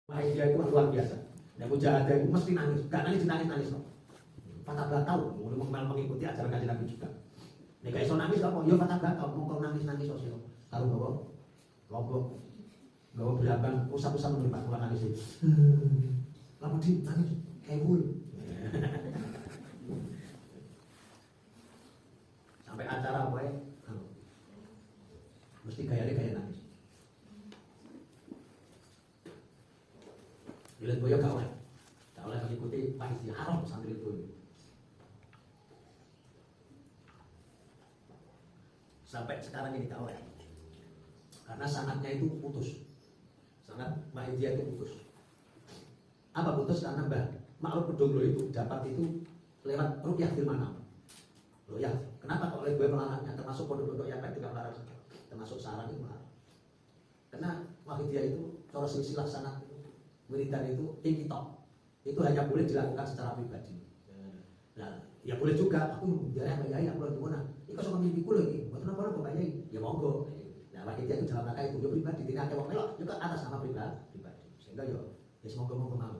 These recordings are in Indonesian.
Dia itu luar biasa. Yang mujahadah itu mesti nangis, gak nangis kok. Fatah bakal, mengikuti ajaran Kanjeng Nabi juga. Nek gak iso nangis apa? Ya fatah bakal, mau nangis sosial. Karo bawa lombok, bawa berambang, usap-usap menerima pulang nangis itu. Lalu di nangis, kayak bul. Sampai acara apa ya? Mesti gaya nangis. Dilihat boyo gak oleh mengikuti panitia haram santri itu. Sampai sekarang ini gak oleh, karena sanatnya itu putus, sanat Mahidiyah itu putus. Apa putus? Karena Mbah Ma'ruf Bedoglo itu dapat itu lewat ruqyah fil manam. Loh ya, kenapa kok oleh gue melarangnya? Termasuk pondok-pondok yang lain juga melarang, termasuk sarang itu melarang. Karena Mahidiyah itu cara silsilah sanat wiridan itu inkitok, itu hanya boleh dilakukan secara pribadi. Nah, ya boleh juga aku biar Mbak Yai aku lagi mana? Iku sok mimpiku lagi, buat apa Mbak Yai? Ya monggo. Nah, Mahidiyah itu dalam rangka itu ya pribadi, tidak ada wong melok, juga atas nama pribadi. Sehingga ya semoga mau. Nah,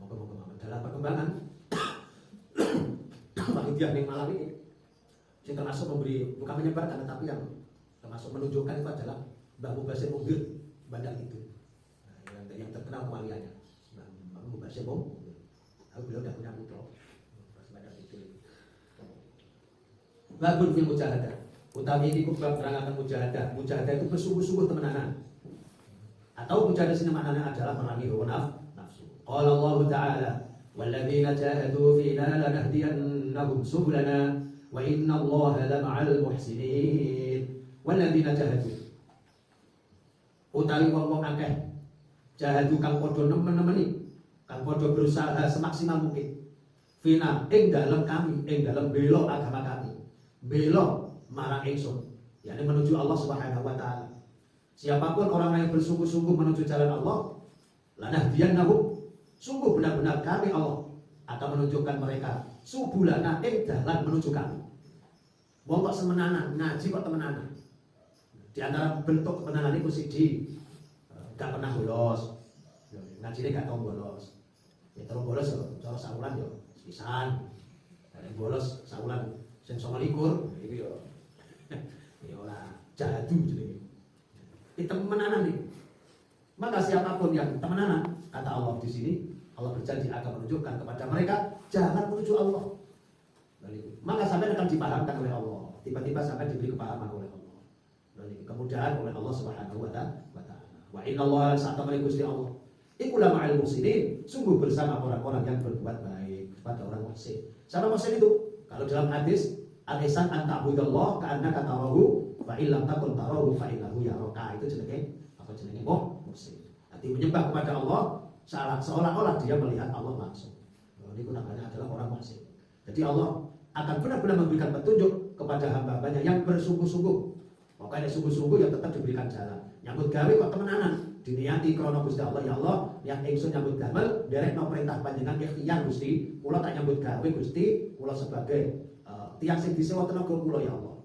moga-moga dalam perkembangan Mahidiyah yang malam ini, yang termasuk memberi, bukan menyebarkan, tetapi yang termasuk menunjukkan itu adalah Mbah Mubasir Mubir Bandar itu. Yang terkenal kewaliannya, Mbah Mubasir Mubir. Aku beliau udah punya putra, Bandar itu. Babun fil mujahadah. Utawi ini bab menerangkan mujahadah. Mujahadah itu bersungguh-sungguh temenanan. Atau mujahadah sini maknanya adalah merangi hawa nafsu. Qala Allah Ta'ala, "Walladzina jahadu fina lanahdiyannahum subulana wa innallaha lama'al muhsinin." Walladzina jahadu. Utawi wong-wong akeh jahadu kang padha nemen-nemeni, kang padha berusaha semaksimal mungkin. Fina ing dalem kami, ing dalem bela agama kami. Bela marang ingsun, yakni menuju Allah Subhanahu wa taala. Siapapun orang yang bersungguh-sungguh menuju jalan Allah, lanahdiyannahum, sungguh benar-benar kami Allah akan menunjukkan mereka subulana ing dalan menuju kami. Wong kok semenanan, ngaji kok temenanan. Di antara bentuk kemenanan itu siji, gak pernah bolos. Ngajine gak tau bolos. Ya terus bolos yo, cara saulan yo pisan. Ada bolos saulan sing 29 iki yo. Ya ora jadu jenenge. Iki temenanan iki. Maka siapapun yang temenanan, kata Allah di sini, Allah berjanji akan menunjukkan kepada mereka jalan menuju Allah. Maka sampai akan dipahamkan oleh Allah. Tiba-tiba sampai diberi kepahaman oleh Allah. Kemudahan oleh Allah Subhanahu wa taala. Wa innallaha sa'tamani Gusti Allah. Ikulah ma'al muhsinin, sungguh bersama orang-orang yang berbuat baik kepada orang muhsin. Sama muhsin itu, kalau dalam hadis, al-ihsan an ta'budallah ka'annaka tarahu fa illam takun tarahu fa innahu yaraka. Itu jenenge muhsin. Arti menyembah kepada Allah seolah-olah dia melihat Allah langsung. Ini namanya adalah orang muhsin. Jadi Allah akan benar-benar memberikan petunjuk kepada hamba-hambanya yang bersungguh-sungguh. Pokoknya sungguh-sungguh yang tetap diberikan jalan. Nyambut gawe kok temenanan. Diniati krana Gusti Allah, ya Allah, yang ingsun nyambut damel derekno perintah panjenengan ikhtiar Gusti, kula tak nyambut gawe Gusti, kula sebagai tiyang sing disewa tenaga kula ya Allah.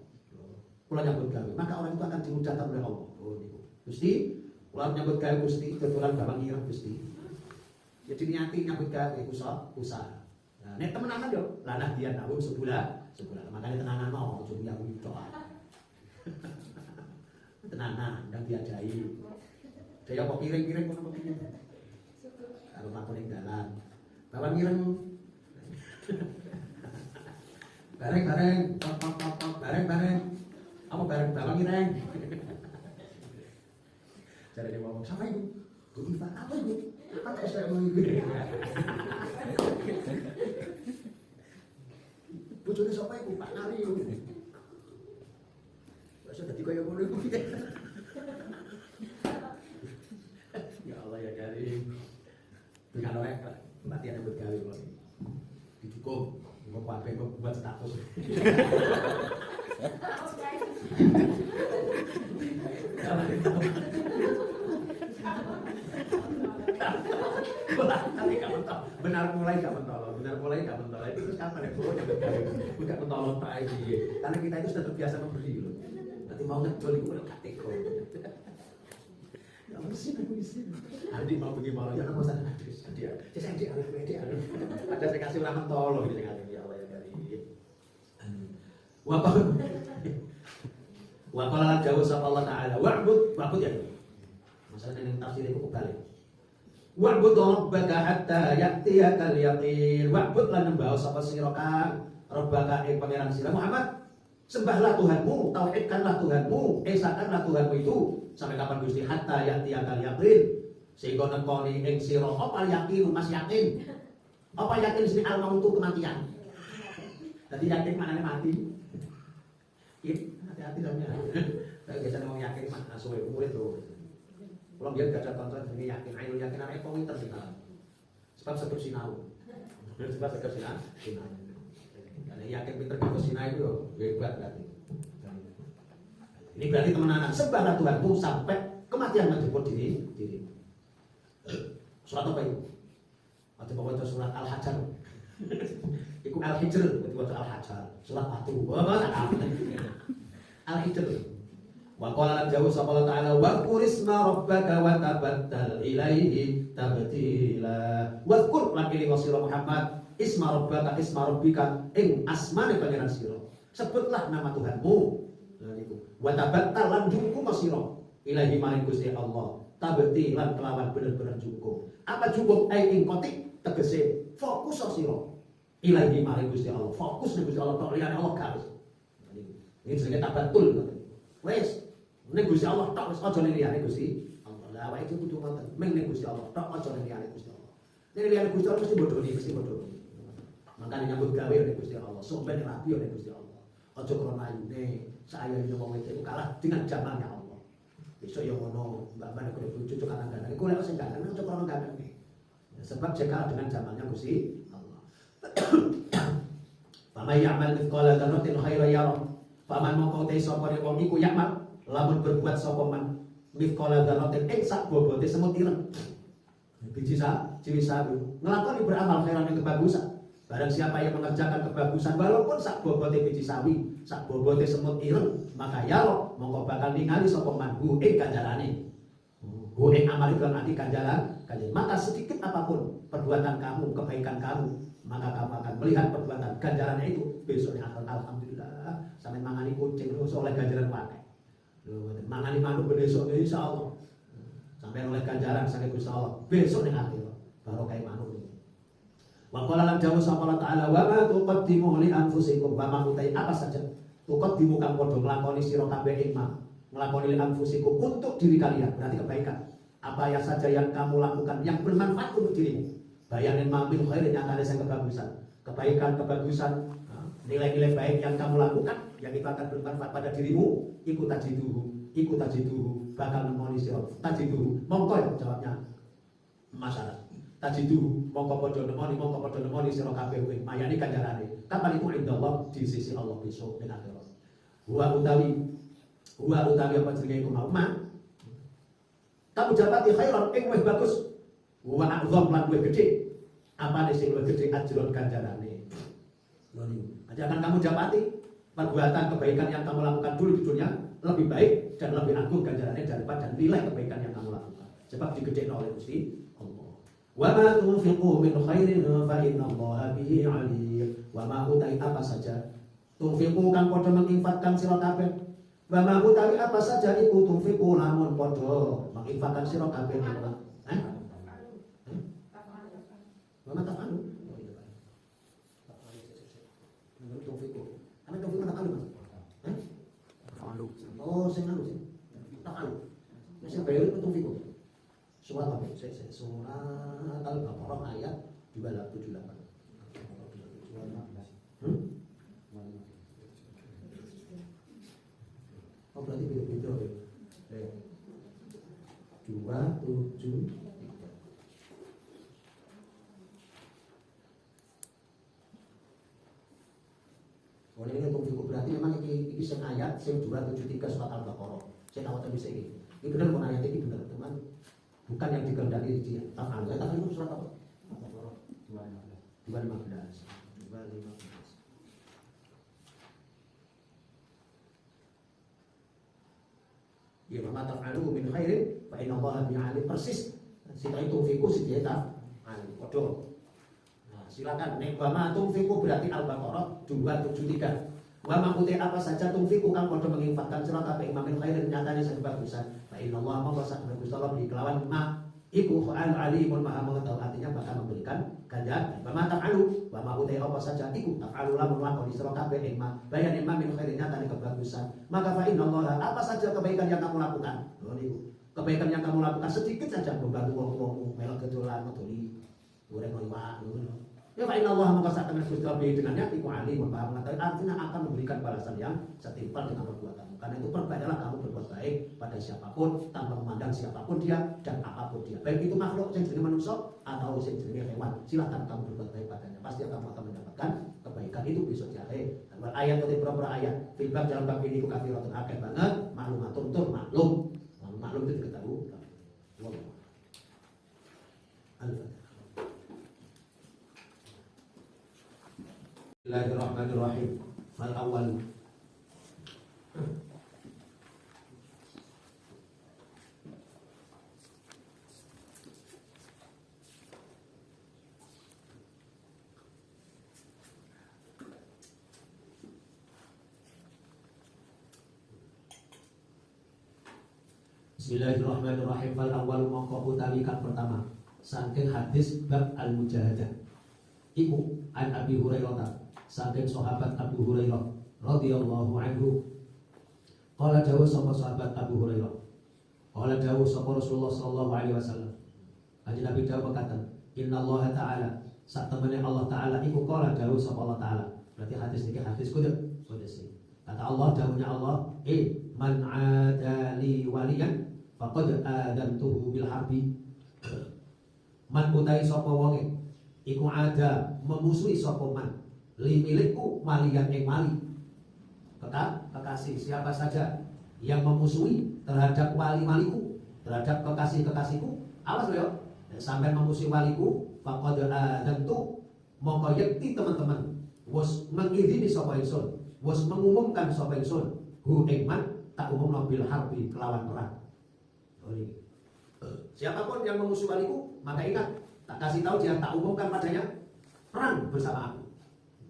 Kula nyambut gawe, maka orang itu akan dimudahkan oleh Allah. Oh niku. Gusti, kula nyambut gawe Gusti, dodolan bawang ireng Gusti. Jadi niati nyambut gawe usaha. Nah, nek temenanan yo, lanah dia nabung sebulan. Makanya tenanan mau ojo yang doa. Tenanan ndang diajai. Daya kok piring-piring ngono kok piye. Karo mlaku ning dalan. Bawang ireng. Bareng-bareng, tok bareng-bareng. Apa bareng bawang ireng? Jarane ngomong, "Siapa itu?" "Bu Iva." "Apa itu?" "Apa kok saya ngomong itu?" "Bojone sapa iku?" "Pak Nari." Wes dadi kaya ngono iku. Dengan orang mati ada bergawe kok. Dicukup, mau pakai buat status. Benar mulai gak mentolong. Itu terus kapan ya? Bukan mentolong Pak Edi. Karena kita itu sudah terbiasa memberi loh. Nanti mau ngedol itu udah gak teko. Ya Andi mau pergi mau ya kamu sana dia ada saya kasih orang tolong gitu kan ya Allah ya dari wa qala jauh sapa Allah taala wa'bud ya masalah yang tafsir itu kebalik wa'bud rabbaka hatta ya'tiyakal yaqin wa'bud lan mbah sapa sira kang rabbaka ing pangeran sira Muhammad sembahlah Tuhanmu, tauhidkanlah Tuhanmu, esakanlah Tuhanmu itu sampai kapan Gusti hatta ya'tiyakal yaqin sehingga nekoni ing sira apa yakin mas yakin apa yakin sing al-mautu kematian jadi yakin maknanya mati hati-hati sampeyan biasanya mau yakin makna suwe umur itu kalau dia gak ada kontrol ini yakin ayo yakin arek kok pinter sih sebab sebab sinau sebab sebab sinau karena yakin pinter kok sinau itu hebat berarti ini berarti temenanan sembahlah Tuhanmu sampai kematian menjemput diri surat apa itu? Waktu baca surat Al-Hajar itu Al-Hijr itu baca Al-Hajar surat Batu Al-Hijr wa qala jauh sapa ta'ala wa qurisma rabbaka wa tabattal ilaihi tabtila wa qur lagi wasira Muhammad isma rabbaka isma rabbika ing asmane pangeran sira sebutlah nama Tuhanmu lha niku wa tabattal lan jungku masira ilahi maring Gusti Allah tabti lan kelawan bener-bener jungku apa jungku ai ing kotik tegese fokus sira ilahi maring Gusti Allah fokus ning Gusti Allah tok liyane Allah gak ini jenenge tabatul wis ning Gusti Allah tok wis aja ning liyane Gusti Allah lha awake itu kudu ngoten ming ning Gusti Allah tok aja ning liyane Gusti Allah ning liyane Gusti Allah mesti bodoh makane nyambut gawe ning Gusti Allah sampeyan rapi ning Gusti Allah aja krana ayune saya ini wong itu kalah dengan zamannya Allah besok yang ngono mbak mbak kalau lucu tuh kadang kadang aku lewat senggan karena untuk orang kadang nih sebab jeka dengan zamannya Gusti Allah. Paman ya'mal mithqala dzarratin khairan yarah. Paman mongko te sapa wong iku ya'mal lamun berbuat sapa man mithqala dzarratin ing sak bobote semut ireng. Biji ciwi sabu nglakoni beramal khairan yang kebagusan. Barang siapa yang mengerjakan kebagusan walaupun sak bobote biji sawi, sak bobote semut ireng, maka ya mongko bakal ningali sapa man hu ing ganjarane. Hu ing amal itu nanti ganjaran. Maka sedikit apapun perbuatan kamu, kebaikan kamu, maka kamu akan melihat perbuatan ganjarannya itu besoknya akan alhamdulillah sampai mangani kucing terus oleh ganjaran pakai. Mangani manuk besok insyaallah. Sampai oleh ganjaran saking Gusti Allah besok ning akhir baru kayak manuk. Wa qala lan jawu sapa ta'ala wa ma tuqaddimu li anfusikum wa ma utai apa saja tuqaddimu kang padha nglakoni sira kabeh ing nglakoni li anfusikum untuk diri kalian berarti kebaikan apa ya saja yang kamu lakukan yang bermanfaat untuk dirimu bayanin mamil khairin yang ada yang kebagusan nilai-nilai baik yang kamu lakukan yang itu akan bermanfaat pada dirimu ikut tajiduhu bakal nemoni sira tajiduhu mongko jawabnya masyarakat tajidu mongko padha nemoni sira kabeh kuwi mayani ganjarane kapan itu indallah di sisi Allah besok ning akhirat wa utawi apa jenenge iku mau kamu dapati khairan ing wis bagus wa a'zam lan luwih gedhe apane sing luwih gedhe ajron ganjarane lho niku akan kamu dapati perbuatan kebaikan yang kamu lakukan dulu di dunia lebih baik dan lebih agung ganjarannya daripada nilai kebaikan yang kamu lakukan sebab digedhekno oleh Gusti Allah. Wa ma tunfiqu min khairin fa innallaha bihi alim. Wa ma utai apa saja tunfiqu kang padha menginfakkan sira kabeh. Wa ma utai apa saja iku tunfiqu lamun padha menginfakkan sira kabeh. Wa ma tafalu. Tunfiqu. Ana tunfiqu tafalu. Oh, sing anu sing. Tafalu. Sing bayar itu tunfiqu. Surat apa? Surat Al-Baqarah ayat 278. Oh berarti beda-beda ya. 273. Oh ini untuk fiqh berarti memang ini sing ayat sing 273 surat Al-Baqarah. Saya tahu bisa ini. Ini benar pun ayat ini benar teman. Bukan yang dikehendaki di tafsir. Tafsir itu surat apa? 215. Ya mama taf'alu min khairin fa inna Allah bi alim. Persis sita itu fiku sita alim. Padha. Nah, silakan nek mama tunfiku berarti Al-Baqarah 273. Wa ma uti apa saja tunfiku kang padha menginfakkan sira kabeh min khairin nyatane sebagusan. Fa inna Allah mongko sak bagus Allah bi kelawan ma iku al-alimul maha mengetahui, artinya bakal memberikan ganjaran. Wa ma taf'alu wa ma uti apa saja iku taf'alu lamun lakoni sira kabeh ing ma bayan ing ma min khairin nyatane kebagusan. Maka fa inna Allah apa saja kebaikan yang kamu lakukan. Oh niku. Kebaikan yang kamu lakukan sedikit saja membantu wong-wong melok kedolan medoli goreng liwat ngono. Ya fa inna Allah maka sak temen Gusti Allah dengannya iku alim maha mengetahui, artinya akan memberikan balasan yang setimpal dengan perbuatanmu. Karena itu perbanyaklah kamu berbuat baik pada siapapun tanpa memandang siapapun dia dan apapun dia. Baik itu makhluk yang jenenge manusia atau yang jenenge hewan. Silakan kamu berbuat baik padanya. Pasti kamu akan mendapatkan kebaikan itu besok di akhir. Dan ayat atau beberapa ayat filbab dalam bab ini kafiratun akeh banget, maklumatun tur maklum. Maklum itu diketahui. Bismillahirrahmanirrahim. Fal awal. Bismillahirrahmanirrahim. Fal awal mongko utawi kang pertama saking hadis bab al-mujahadah iku an Abi Hurairah saking sahabat Abu Hurairah radhiyallahu anhu. Qala dawuh sapa sahabat Abu Hurairah. Qala dawuh sapa Rasulullah sallallahu alaihi wasallam. Kanjeng Nabi dawuh berkata, "Inna Allah Ta'ala sak temene Allah Ta'ala iku qala dawuh sapa Allah Ta'ala." Berarti hadis iki hadis qudsi. Kata Allah, dawuhnya Allah, man adali waliyan faqad adantuhu bil harbi." Man utai sapa wonge iku ada memusuhi sapa man li milikku waliyan ing wali. Kekasih siapa saja yang memusuhi terhadap wali-waliku, terhadap kekasih-kekasihku, awas lho, sampai memusuhi waliku faqad adantu mongko yekti teman-teman wis mengidini sapa ingsun, wis mengumumkan sapa ingsun hu ing man tak umumna bil harbi kelawan perang. Siapapun yang memusuhi waliku, maka ingat, tak kasih tahu dia, tak umumkan padanya perang bersama aku.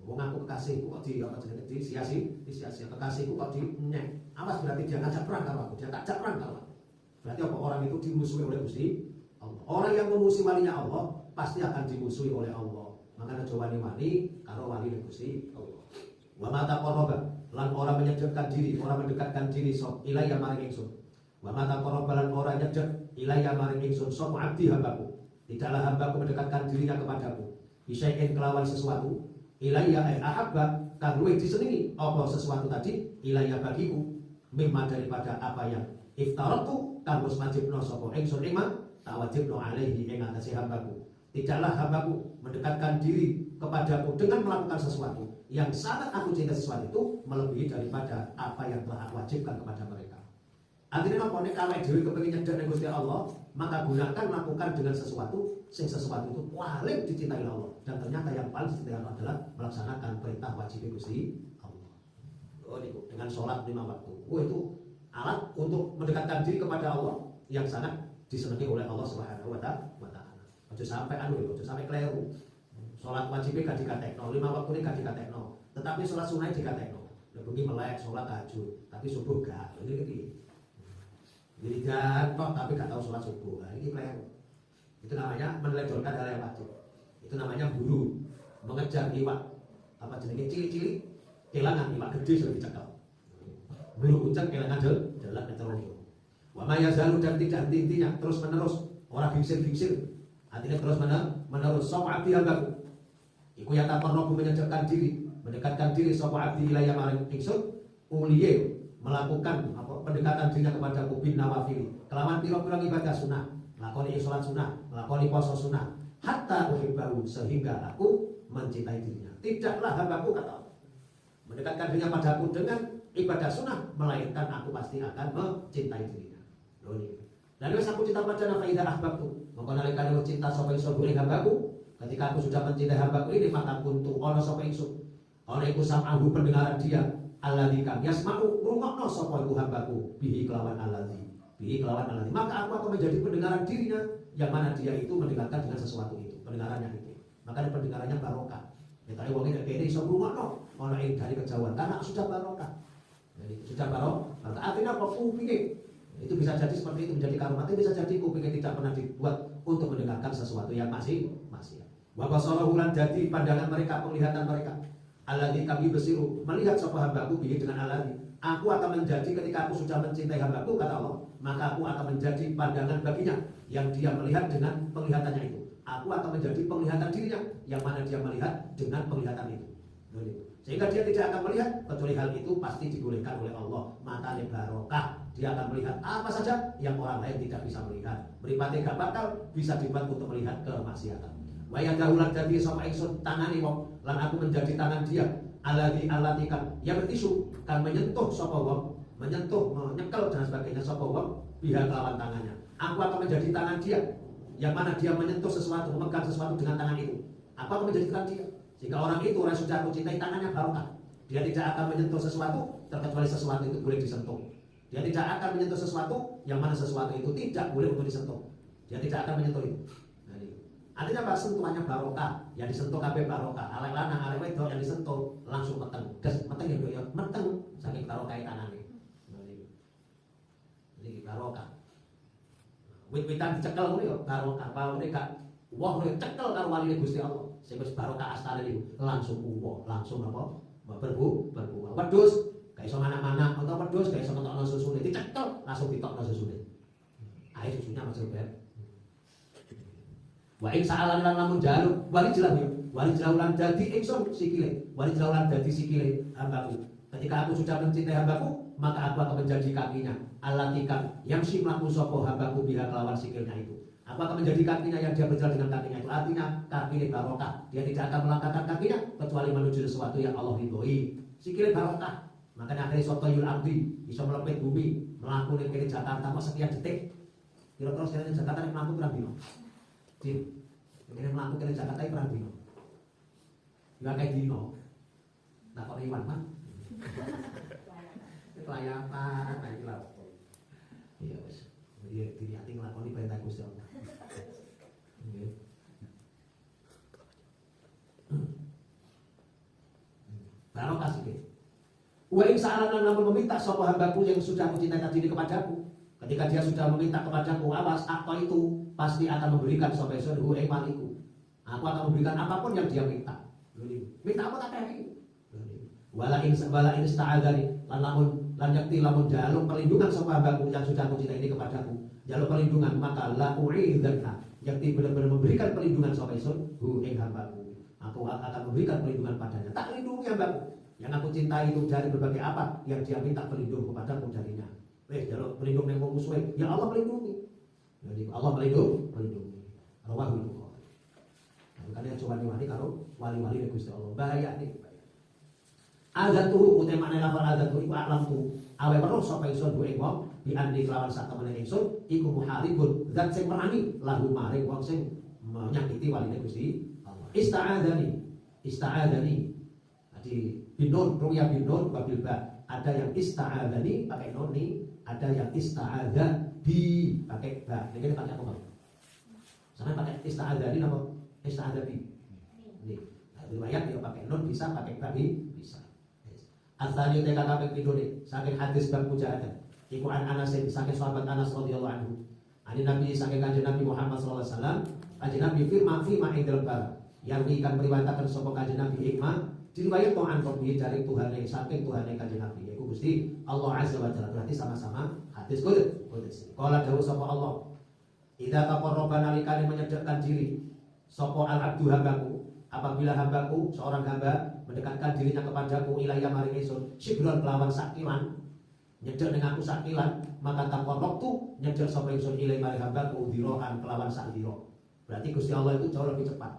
Wong aku kekasihku kok di apa jenenge disia-sia kekasihku kok di nyek. Awas berarti dia ngajak perang kalau aku, dia tak ajak perang kalau aku. Berarti apa orang itu dimusuhi oleh Gusti Allah. Orang yang memusuhi walinya Allah pasti akan dimusuhi oleh Allah. Maka aja wali-wali karo wali Gusti Allah. Wa ma taqarraba lan orang menyedekatkan diri, orang mendekatkan diri sok ilayya maring ingsun. Wa ma taqarraba lan orang nyedek ilayya maring ingsun sok abdi hambaku. Tidaklah hambaku mendekatkan dirinya kepadaku bisyai'in kelawan sesuatu ilayya ay ahabba kang luwih disenengi apa sesuatu tadi ilayya bagiku mimma daripada apa yang iftaratu kang wis wajibna sapa ingsun ing tak wajibna alaihi ing atase hambaku. Tidaklah hambaku mendekatkan diri kepadaku dengan melakukan sesuatu yang sangat aku cinta sesuatu itu melebihi daripada apa yang telah aku wajibkan kepada mereka. Artinya apa nek awake dhewe kepengin nyedhek ning Gusti Allah, maka gunakan melakukan dengan sesuatu sing sesuatu itu paling dicintai Allah, dan ternyata yang paling dicintai Allah adalah melaksanakan perintah wajib Gusti Allah. Oh niku dengan sholat 5 waktu. Oh itu alat untuk mendekatkan diri kepada Allah yang sangat disenangi oleh Allah Subhanahu wa taala. Ojo sampai ojo sampai keliru. Sholat wajib gak dikatekno, 5 waktu ini gak dikatekno, tetapi sholat sunai dikatekno. Bengi melek sholat tahajud, tapi subuh gak. Ini jadi jantok tapi gak tahu sholat subuh. Nah, ini keliru. Itu namanya meneledorkan hal yang wajib. Itu namanya buru, mengejar iwak. Apa jenenge cili-cili, kelangan iwak gede sudah dicekal. Buru ucap kelangan jalan meteroni. Wa ma yazalu dan tidak henti-hentinya terus menerus, orang bingsir-bingsir. Artinya terus menerus sapa abdi hambaku. Iku ya taparrobu menyedekatkan diri sapa abdi ilayya maring ingsun uliye melakukan pendekatan dirinya kepada bin nawafil kelawan pira-pira ibadah sunnah, lakoni sholat sunnah, lakoni puasa sunnah, hatta uhibbahu sehingga aku mencintai dirinya. Tidaklah hambaku kata Allah mendekatkan dirinya padaku dengan ibadah sunnah, melainkan aku pasti akan mencintai dirinya. Dan wis aku cinta pada nafaidah ahbabtu, maka nalika aku cinta sapa ingsun ing hambaku, ketika aku sudah mencintai hambaku ini maka kuntu ana sapa ingsun ana iku sam'ahu pendengaran dia alladzi kang yasma'u ngrungokno sapa iku hambaku bihi kelawan alladzi bi kelawan alladzi, maka aku akan menjadi pendengaran dirinya yang mana dia itu mendengarkan dengan sesuatu itu, pendengarannya itu. Makanya pendengarannya barokah. Kita wong iki kene iso ngrungokno ana ing dari kejauhan karena sudah barokah. Jadi sudah barokah. Artinya apa? Kupinge itu bisa jadi seperti itu menjadi karumat, bisa jadi kupingnya tidak pernah dibuat untuk mendengarkan sesuatu yang masih. Wa basalahu lan jadi pandangan mereka, penglihatan mereka. Alladzi kami besiru, melihat sapa hambaku bihi dengan alladzi. Aku akan menjadi ketika aku sudah mencintai hambaku kata Allah, maka aku akan menjadi pandangan baginya yang dia melihat dengan penglihatannya itu. Aku akan menjadi penglihatan dirinya yang mana dia melihat dengan penglihatan itu. Sehingga dia tidak akan melihat kecuali hal itu pasti dibolehkan oleh Allah. Matanya barokah, dia akan melihat apa saja yang orang lain tidak bisa melihat. Mripate gak bakal bisa dibuat untuk melihat kemaksiatan. Wa yadahulan jadi sapa ingsun tangane wong lan aku menjadi tangan dia alati kan ya bertisu kan menyentuh sapa wong, menyentuh, menyekel dan sebagainya sapa wong biha kelawan tangannya. Aku akan menjadi tangan dia yang mana dia menyentuh sesuatu, memegang sesuatu dengan tangan itu. Aku akan menjadi tangan dia. Jika orang itu orang sudah aku cintai, tangannya barokah. Dia tidak akan menyentuh sesuatu terkecuali sesuatu itu boleh disentuh. Dia tidak akan menyentuh sesuatu yang mana sesuatu itu tidak boleh untuk disentuh. Dia tidak akan menyentuh itu. Artinya apa? Sentuhannya barokah, yang disentuh kabeh barokah. Alek lanang, alek wedok yang disentuh langsung meteng. Des meteng ya meteng saking barokah tangannya. Jadi barokah. Wit-witan dicekel ngono ya barokah. Pawone gak wah ngono cekel karo waline Gusti Allah. Sing wis barokah astane niku langsung uwoh, langsung apa? Berbu. Wedhus gak iso manak-manak, utawa wedhus gak iso ngetokno susune, dicekel langsung ditokno susune. Ae susunya masuk ber. Wa ing sa'alan lan lamun jaluk wali jelah yo wali jelaulan dadi ingsun sikile wali jelaulan dadi sikile hambaku ketika aku sudah mencintai hambaku maka aku akan menjadi kakinya alatikan yang si mlaku sapa hambaku biha kelawan sikilnya itu aku akan menjadi kakinya yang dia berjalan dengan kakinya itu artinya kaki barokah dia tidak akan melangkahkan kakinya kecuali menuju sesuatu yang Allah ridhoi sikile barokah makanya akhirnya soto yul abdi bisa melepet bumi melaku ning kene Jakarta kok sekian detik kira-kira sekian Jakarta nek mlaku pirang dino Cip, ini melakukan dari Jakarta ini perang dino. Gak kayak dino. Nah kok Iwan mah? Kelayapan, nah ini lah. Iya wes. Dia dilihatin ngelakoni perintah Gusti Allah. Barokah sih. Wa ing sa'alan namun meminta sapa hambaku yang sudah aku cintai tadi ini kepadaku. Ketika dia sudah meminta kepadaku, awas apa itu pasti akan memberikan sampai surhu maliku. Aku akan memberikan apapun yang dia minta. Minta apa tak kasih. Wala in ista'adzani lan yakti lamun jaluk perlindungan sama hambaku yang sudah aku cintai ini kepadaku. Jaluk perlindungan maka la u'idzanna. Yakti benar-benar memberikan perlindungan sampai surhu hambaku. Aku akan memberikan perlindungan padanya. Tak lindungi hambaku. Yang aku cintai itu dari berbagai apa yang dia minta perlindungan kepadaku darinya. Jaluk pelindung yang musuhnya, ya Allah melindungi. Jadi Allah melindungi. Rawahu Bukhari. Makanya coba wali kalau wali-wali Gusti Allah bahaya nih. Azatuhu utai makna lafal azatuhu iku a'lamtu awe weruh sapa ingsun ku ing wong bi andi kelawan sak temene ingsun iku muharibun zat sing merangi lahu maring wong sing menyakiti waline Gusti Allah. Ista'adzani. Jadi binun ruya binun babil ba. Ada yang ista'adzani pakai nun nih. Ada yang ista'adza bi pakai ba. Ini pakai apa, Bang? Sama pakai ista'adza ini apa? Ista'adza bi. Ini. Nah, riwayat dia pakai nun bisa, pakai ba bisa. Asal teka kabeh pindone saking hadis bab mujahadah. Iku an Anas saking sahabat Anas radhiyallahu anhu. Ani Nabi saking kanjeng Nabi Muhammad sallallahu alaihi wasallam, kanjeng Nabi firman fi ma indal bar. Yang ikan meriwayataken sapa kanjeng Nabi hikmah diriwayat to'an kopi dari Tuhan yang saking Tuhan yang kanjeng Nabi yaitu Gusti Allah Azza wa Jalla. Berarti sama-sama hadis qudsi. Qala dawuh sapa Allah idza taqarraba nalikane menyedekkan diri sapa al-abdu hambaku apabila hambaku seorang hamba mendekatkan dirinya kepadaku ilayya maring ingsun sibron kelawan sakilan nyedek ning aku sakilan maka taqarrabtu nyedek sapa ingsun ilayya maring hambaku diroan kelawan sak diro. Berarti Gusti Allah itu jauh lebih cepat.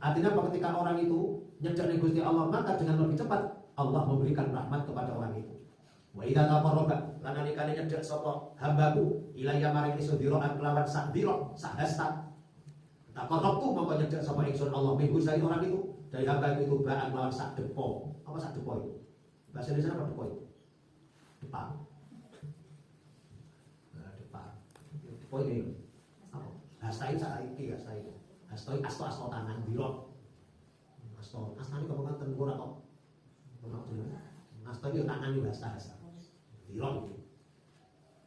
Artinya apa ketika orang itu nyedek ning Gusti Allah maka dengan lebih cepat Allah memberikan rahmat kepada orang itu. Wa idza taqarraba lan nalikane nyedek sapa hambaku ilayya maring ingsun diroan kelawan sak diro sak hasta. Taqarrabtu mongko nyedek sapa ingsun Allah minggu dari orang itu dari hamba itu baan lawan sak depo. Apa sak depo itu? Bahasa Indonesia apa depo itu? Depa. kowe iki. Apa? Hastai saiki hastai. Hastai asto tangan biro. Astane kok ngoten ora kok. Asta iki tangan iki hasta. Biro iki.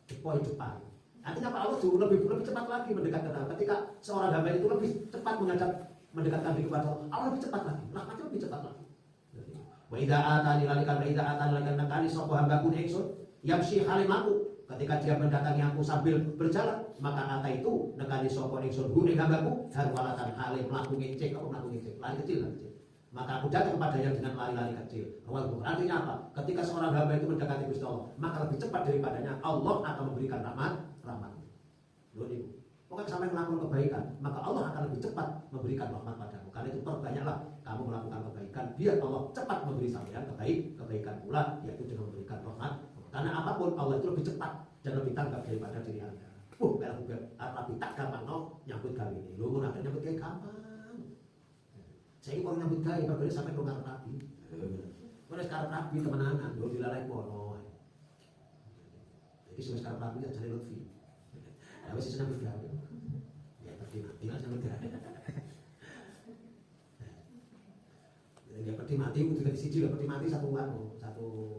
Cepat cepat. Artinya Pak Allah jauh lebih cepat lagi mendekatkan Allah. Ketika seorang hamba itu lebih cepat mendekatkan diri kepada Allah, Allah lebih cepat lagi. Rahmatnya lebih cepat lagi. Wa idza atani lalikan nakali sapa hambaku ingsun yamsi halim aku. Ketika dia mendatangi aku sambil berjalan, maka ata itu nekani sapa ingsun hu ing hambaku harwalatan halim mlaku ngecek lari kecil. Maka aku datang kepadanya dengan lari-lari kecil. Artinya apa? Ketika seorang hamba itu mendekati Gusti Allah, maka lebih cepat daripadanya Allah akan memberikan rahmat. Loh ini, pokoknya sampai melakukan kebaikan, maka Allah akan lebih cepat memberikan rahmat padamu. Karena itu perbanyaklah kamu melakukan kebaikan, biar Allah cepat memberi sampean kebaikan pula, yaitu dengan memberikan rahmat. Karena apapun Allah itu lebih cepat dan lebih tanggap daripada diri Anda. Kalau lebih tak gampang nyambut gawe ini. Lu mau nyambut gawe gampang. Saya ini kalau nyambut gawe, apabila sampai ke ngarep Nabi. Kalau sekarang Nabi temenanan, lu dilalai pono. Jadi semua sekarang Nabi itu cari Lutfi. Tapi sih senang bergawe. Ya peti mati lah senang bergawe. Ya peti mati itu juga disiji lah, peti mati satu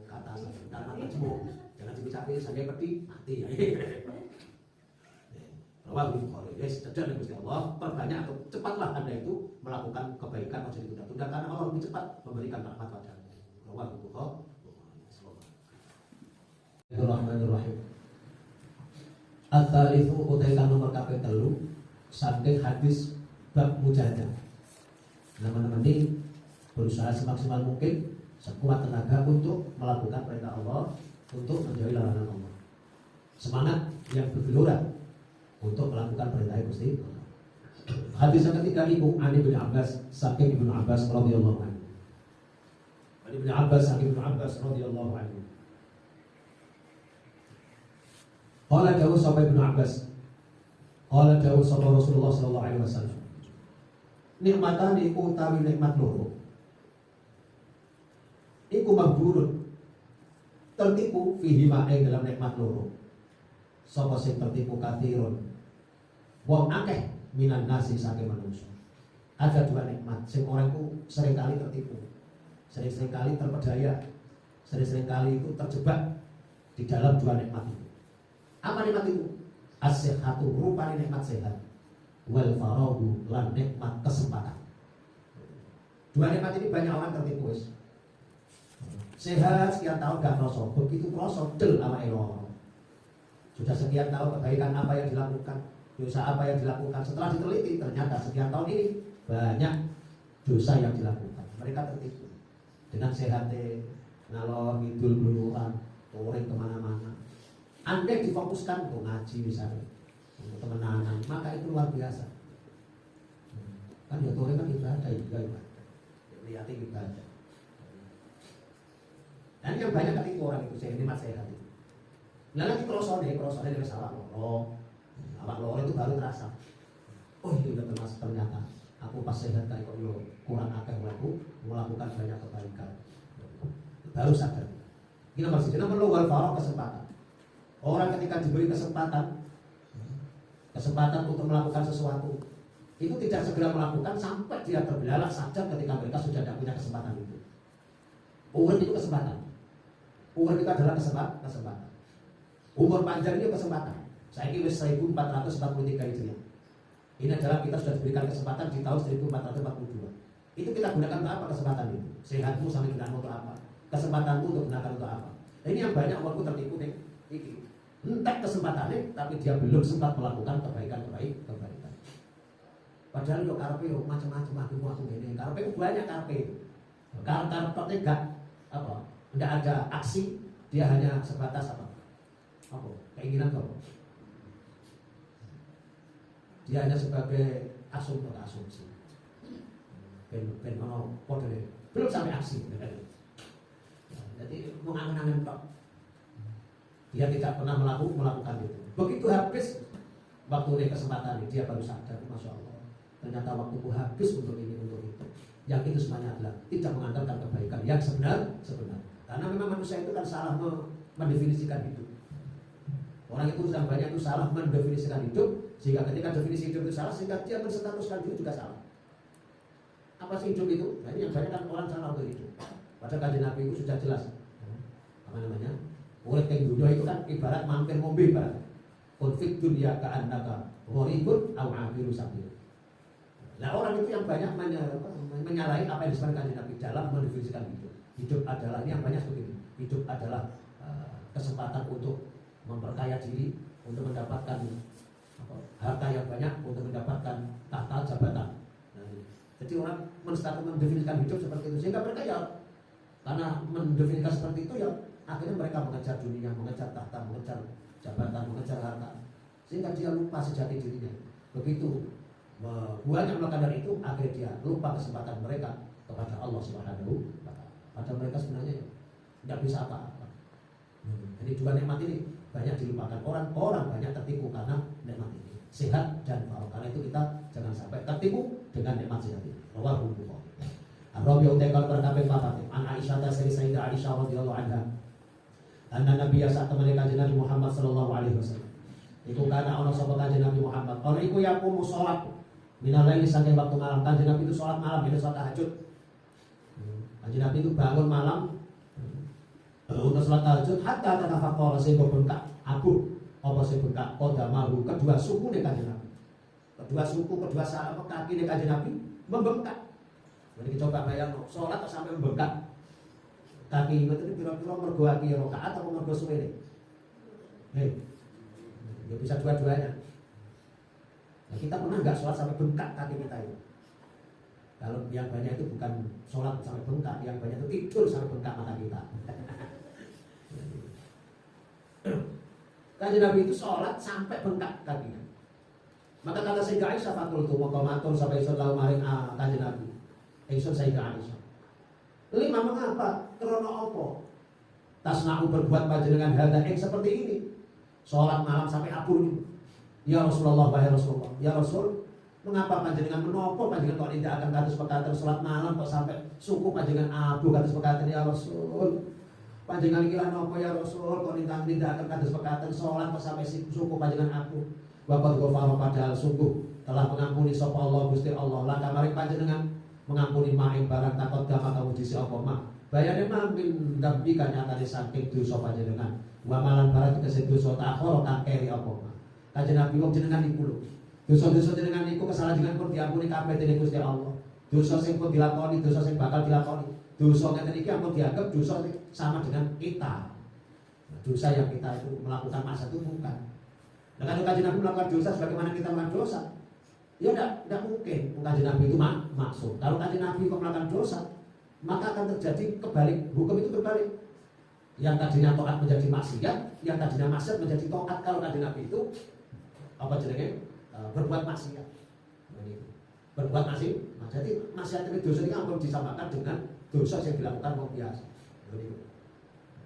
kata kalimat majmuk. Jangan capek saya peti mati. Bahwa Bukhari, ya sedang Gusti Allah, perbanyak atau cepatlah Anda itu melakukan kebaikan atau ditunda-tunda karena Allah lebih cepat memberikan rahmat padamu. Bahwa Bukhari. Bismillahirrahmanirrahim. At-talitsu utaikan nomor kaping 3 saking hadis bab mujahadah. Teman-teman ini berusaha semaksimal mungkin sekuat tenaga untuk melakukan perintah Allah, untuk menjauhi larangan Allah. Semangat yang bergelora untuk melakukan perintah Gusti. Hadis yang ketiga ibu Ani bin Abbas saking Ibnu Abbas radhiyallahu anhu. Ani bin Abbas saking Ibnu Abbas radhiyallahu anhu. Qala dawuh sapa Ibnu Abbas. Qala dawuh sapa Rasulullah sallallahu alaihi wasallam. Nikmatan iku utawi nikmat loro. Iku magburun. Tertipu fihi ma ing dalam nikmat loro. Sapa sing tertipu kathirun. Wong akeh minan nasi saking manusia. Ada dua nikmat sing orang itu seringkali tertipu. Sering-kali terpedaya. Sering-kali itu terjebak di dalam dua nikmat itu. Apa nikmat itu? As-sihhatu rupanya nikmat sehat. Wal faragu lan nikmat kesempatan. Dua nikmat ini banyak orang tertipu. Sehat sekian tahun gak kroso, begitu kroso del sama elok. Sudah sekian tahun kebaikan apa yang dilakukan, dosa apa yang dilakukan, setelah diteliti ternyata sekian tahun ini banyak dosa yang dilakukan. Mereka tertipu dengan sehatnya ngalor ngidul keluyuran, touring kemana-mana. Andai difokuskan untuk ngaji misalnya, untuk kemenangan, maka itu luar biasa. Kan ya touring kan ibadah juga lihatin ibadah. Dan yang banyak ketipu orang itu nikmat sehat itu. Nah lagi krosone dari awak loro itu baru terasa. Oh itu udah termasuk ternyata aku pas sehat kayak kok yo kurang akeh aku melakukan banyak kebaikan. Baru sadar. Ini maksudnya perlu wal farah kesempatan. Orang ketika diberi kesempatan untuk melakukan sesuatu itu tidak segera melakukan sampai dia terbelalak sadar ketika mereka sudah tidak punya kesempatan itu. Umur itu kesempatan. Umur itu adalah kesempatan. Umur panjang itu kesempatan. Saya kira 1443 Hijriah. Ini adalah kita sudah diberikan kesempatan di tahun 1442. Itu kita gunakan untuk apa kesempatan itu? Sehatmu sampai gunakan untuk apa? Kesempatanmu untuk gunakan untuk apa? Nah, ini yang banyak orangku tertipu nih. Entek kesempatannya, tapi dia belum sempat melakukan kebaikan. Padahal yo karepe yo macam-macam aku ngene. Karepe banyak karepe. Karepe enggak ada aksi, dia hanya sebatas keinginan kok. Dia hanya sebagai asumsi. Ben ono podene. Belum sampai aksi. Jadi mengangen-angen tok. Dia tidak pernah melakukan itu. Begitu habis waktu ini kesempatan ini, dia baru sadar, Masya Allah. Ternyata waktuku habis untuk ini, untuk itu. Yang itu semuanya adalah tidak mengantarkan kebaikan yang sebenar. Karena memang manusia itu kan salah mendefinisikan hidup. Orang itu sedang banyak itu salah mendefinisikan hidup, sehingga ketika definisi hidup itu salah, sehingga dia menstatuskan diri juga salah. Apa sih hidup itu? Nah, ini yang banyak kan orang salah untuk hidup. Padahal kajian Nabi itu sudah jelas. Apa namanya? Urip teng dunia itu kan ibarat mampir mobil ibarat. Konflik dunia ka'annaka gharibun aw 'abiru sabil. Nah, orang itu yang banyak menyalahi apa yang disebutkan kajian Nabi dalam mendefinisikan hidup. Hidup adalah ini yang banyak seperti ini. Hidup adalah kesempatan untuk memperkaya diri, untuk mendapatkan harta yang banyak, untuk mendapatkan tahta jabatan. Nah, jadi orang mendefinisikan hidup seperti itu sehingga berkaya. Karena mendefinisikan seperti itu ya akhirnya mereka mengejar dunia, mengejar tahta, mengejar jabatan, mengejar harta, sehingga dia lupa sejati dirinya. Begitu banyak melakukan dari itu, akhirnya dia lupa kesempatan mereka kepada Allah Subhanahu wa Ta'ala. Padahal mereka sebenarnya tidak bisa apa-apa. Jadi dua nikmat ini banyak dilupakan orang banyak tertipu karena nikmat ini sehat dan faul. Karena itu kita jangan sampai tertipu dengan nikmat sehat ini. Rawahu Bukhari. Ar-Rabi utekal berkabeh papat. An Aisyah tasri Sayyidah Aisyah radhiyallahu anha. Anna Nabiya saat teman kanjeng Nabi Muhammad sallallahu alaihi wasallam. Iku kana ana sapa kanjeng Nabi Muhammad. Ana iku yaqumu shalat minal laili saking waktu malam. Kanjeng Nabi itu salat malam, itu salat tahajud. Kanjeng Nabi itu bangun malam untuk salat tahajud hatta tatafaqara sehingga bengkak abu apa sing bengkak qadamahu kedua suku nek kanjeng Nabi. Kedua suku, kedua kaki nek kanjeng Nabi membengkak. Jadi kita coba bayang salat kok sampai membengkak. Kaki itu kira-kira mergo aki rakaat atau mergo suwene. Ya bisa dua-duanya. Nah, kita pernah nggak sholat sampai bengkak kaki kita itu? Kalau yang banyak itu bukan sholat sampai bengkak, yang banyak itu tidur sampai bengkak mata kita. Kanjeng Nabi itu sholat sampai bengkak kakinya. Maka kata Sayyidah Aisyah fakultu maka matur sampai isun lau maring kanjeng Nabi. Isun Sayyidah Aisyah. Lima mengapa? Krono apa? Tasna'u berbuat panjenengan hadza seperti ini. Sholat malam sampai abu ini. Ya Rasulullah, wahai Rasulullah. Ya Rasul, mengapa panjenengan menopo panjenengan kok tidak akan kados pekaten sholat malam kok sampai suku panjenengan abu kados pekaten ya Rasul. Panjenengan iki lan nopo ya Rasul kok tidak akan kados pekaten sholat kok sampai suku panjenengan abu. Bapak ghafara padahal sungguh telah mengampuni sapa Allah Gusti Allah. Lah kamari panjenengan mengampuni maing barang takut gama kamu disi apa mah. Bayane mamin dambi kan nyatane saking dosa panjenengan. Wa malan barang dikasih dosa takhor kang keri apa mah. Kanjeng Nabi wong jenengan iku lho. Dosa-dosa jenengan iku kesalahan jenengan pun diampuni kabeh dening Gusti Allah. Dosa sing pun dilakoni, dosa sing bakal dilakoni. Dosa ngeten iki ampun dianggap dosa sama dengan kita. Dosa yang kita itu melakukan maksiat itu bukan. Nah, kalau kanjeng Nabi melakukan dosa sebagaimana kita melakukan dosa, ya tidak mungkin kanjeng Nabi itu maksud. Kalau kanjeng Nabi kok melakukan dosa, maka akan terjadi kebalik. Hukum itu berbalik. Yang tadinya taat menjadi maksiat, yang tadinya maksiat menjadi taat. Kalau kanjeng Nabi itu apa jenenge berbuat maksiat. Berbuat maksiat. Nah, jadi maksiat itu dosa ini akan disamakan dengan dosa yang dilakukan orang biasa.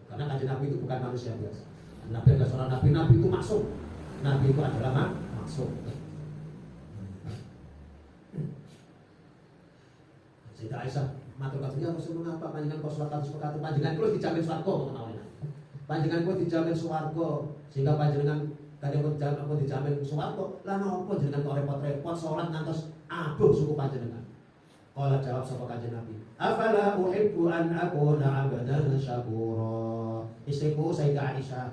Karena kanjeng Nabi itu bukan manusia biasa. Nabi adalah seorang nabi. Nabi itu maksum. Nabi itu adalah maksum. Sayyidah Aisyah matur katanya Rasul mengapa panjenengan kok salat kados pekaten panjenengan kuwi dijamin swarga ngono. Panjenengan kuwi dijamin swarga sehingga panjenengan kadang pun dijamin swarga. Lah napa jenengan kok repot-repot salat ngantos abuh suku panjenengan. Kala jawab sapa kanjeng Nabi, "Afala uhibbu an akuna 'abdan syakura." Istriku Sayyidah Aisyah.